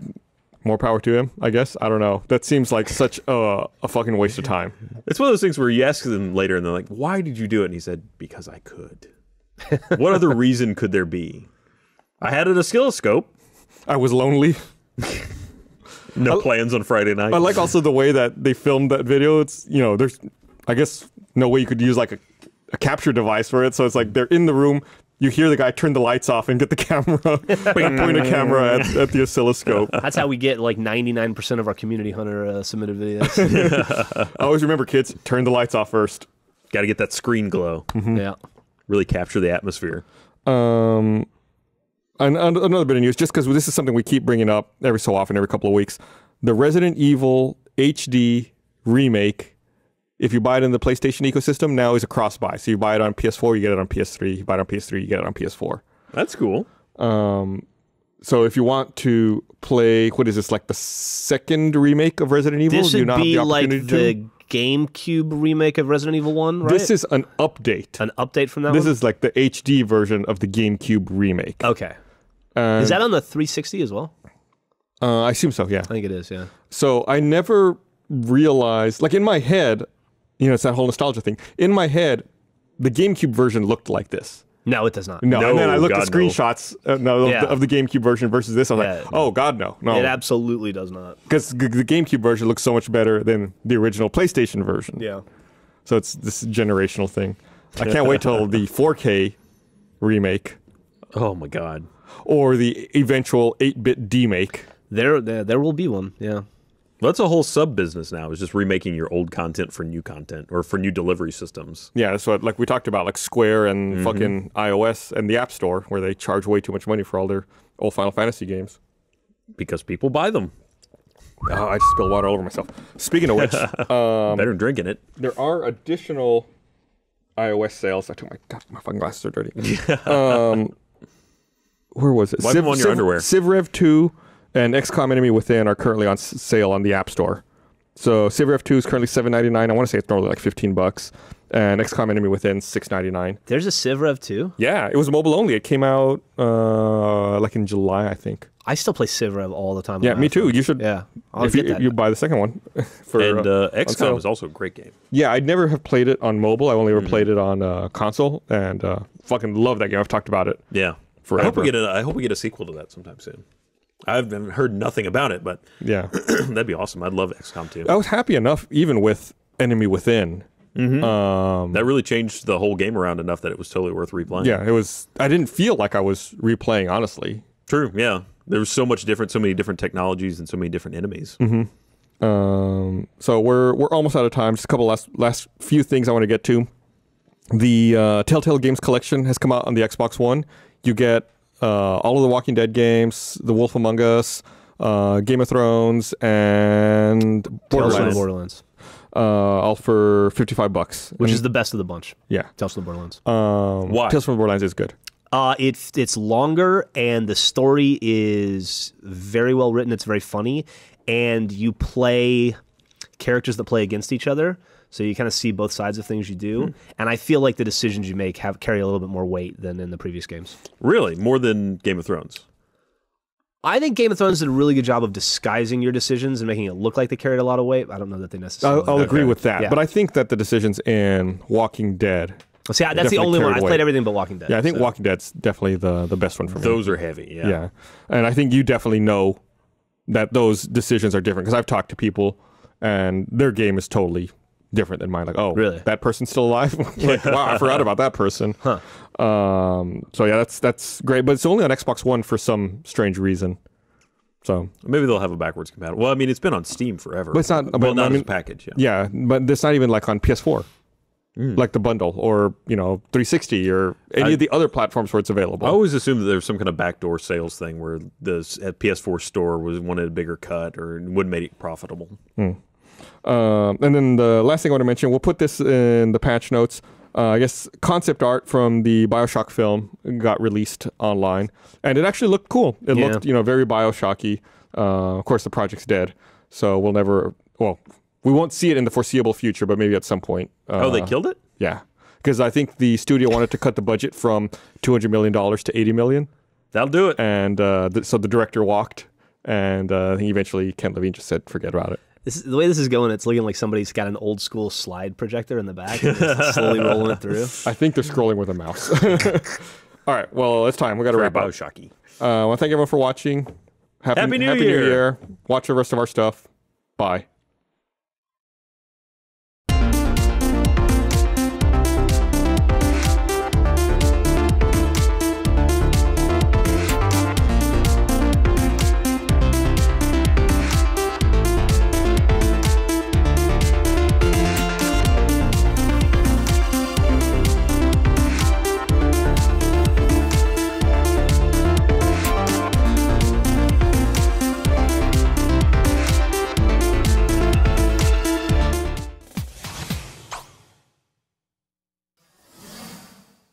More power to him, I guess. I don't know. That seems like such a fucking waste of time. It's one of those things where you ask them later and they're like, why did you do it? And he said, because I could. What other reason could there be? I had an oscilloscope. I was lonely. No plans on Friday night. I like also the way that they filmed that video. It's, there's, I guess, no way you could use like a capture device for it. So it's like they're in the room. You hear the guy turn the lights off and get the camera, point a camera at the oscilloscope. That's how we get like 99% of our Community Hunter submitted videos. I always remember, kids, turn the lights off first. Got to get that screen glow. Yeah. Really capture the atmosphere. And another bit of news, just because this is something we keep bringing up every so often, every couple of weeks. The Resident Evil HD remake, if you buy it in the PlayStation ecosystem, now is a cross-buy. So you buy it on PS4, you get it on PS3. You buy it on PS3, you get it on PS4. That's cool. So if you want to play, what is this, like the second remake of Resident Evil? This do you would not have be the like opportunity the GameCube remake of Resident Evil 1, right? This is an update. an update from that This one? is like the HD version of the GameCube remake. Okay. Is that on the 360 as well? I assume so, yeah. I think it is, yeah. So I never realized, like in my head, it's that whole nostalgia thing. In my head, the GameCube version looked like this. No, it does not. No, and then I looked at God, no. screenshots Yeah. of the GameCube version versus this. I was like, Yeah. oh, God, no. It absolutely does not. Because the GameCube version looks so much better than the original PlayStation version. Yeah. So it's this generational thing. I can't wait till the 4K remake Oh, my God. or the eventual 8-bit demake. There will be one, yeah. Well, that's a whole sub-business now, is just remaking your old content for new content or for new delivery systems. Yeah, that's what, like we talked about, like Square and fucking iOS and the App Store, where they charge way too much money for all their old Final Fantasy games. Because people buy them. Oh, I just spilled water all over myself. Speaking of which, Better than drinking it. there are additional iOS sales. I took my fucking glasses are dirty. Where was it? Wipe them on your underwear. Civ Rev 2 and XCOM Enemy Within are currently on sale on the App Store. So Civ Rev 2 is currently $7.99. I want to say it's normally like $15, and XCOM Enemy Within $6.99. There's a Civ Rev 2? Yeah, it was mobile only. It came out like in July, I think. I still play Civ Rev all the time. Yeah, on me iPhone. too. You should. Yeah. I'll If get that. you buy the second one. For, And on XCOM sale. is also a great game. Yeah, I'd never have played it on mobile. I only ever played it on console, and fucking love that game. I've talked about it. Yeah. Forever. I hope we get a sequel to that sometime soon. I've heard nothing about it, but Yeah. that'd be awesome. I'd love XCOM 2. I was happy enough, even with Enemy Within. That really changed the whole game around enough that it was totally worth replaying. Yeah, it was. I didn't feel like I was replaying, honestly. True, yeah. There was so many different technologies and so many different enemies. So we're almost out of time. Just a couple last few things I want to get to. The Telltale Games collection has come out on the Xbox One. You get all of the Walking Dead games, The Wolf Among Us, Game of Thrones, and Tales from the Borderlands. Borderlands. all for $55. Which is the best of the bunch. Yeah. Tales from the Borderlands. Why? Tales from the Borderlands is good. It's longer, and the story is very well written. It's very funny, and you play characters that play against each other, so you kind of see both sides of things you do. And I feel like the decisions you make carry a little bit more weight than in the previous games. Really? More than Game of Thrones? I think Game of Thrones did a really good job of disguising your decisions and making it look like they carried a lot of weight. I don't know that they necessarily. I'll agree with that, Yeah. but I think that the decisions in Walking Dead. See, that's the definitely only one. carried I weight. played everything but Walking Dead. Yeah, I think so. Walking Dead's definitely the best one for me. Those are heavy, yeah. Yeah, and I think you definitely know that those decisions are different because I've talked to people and their game is totally different than mine. Like, oh, Really? that person's still alive? Like, wow, I forgot about that person. Huh. So yeah, that's great, but it's only on Xbox One for some strange reason. So, Maybe they'll have a backwards compatible. Well, I mean, it's been on Steam forever. but it's not. Well, But, not I as mean, a package, yeah. yeah, but it's not even like on PS4. Like the bundle, or 360, or any of the other platforms where it's available. I always assumed that there was some kind of backdoor sales thing where the PS4 store wanted a bigger cut or wouldn't make it profitable. And then the last thing I want to mention, we'll put this in the patch notes. I guess concept art from the BioShock film got released online, and it actually looked cool. It Yeah. looked, very BioShocky. Of course, the project's dead, so we'll never. Well, we won't see it in the foreseeable future, but maybe at some point. They killed it? Yeah, because I think the studio wanted to cut the budget from $200 million to $80 million, That'll do it. and so the director walked, and I think eventually Ken Levine just said, "Forget about it." The way this is going, it's looking like somebody's got an old school slide projector in the back, and just slowly rolling it through. I think they're scrolling with a mouse. All right, well, it's time. We got to Very wrap up. BioShocky. I want to thank everyone for watching. Happy New New Year. Year. Watch the rest of our stuff. Bye.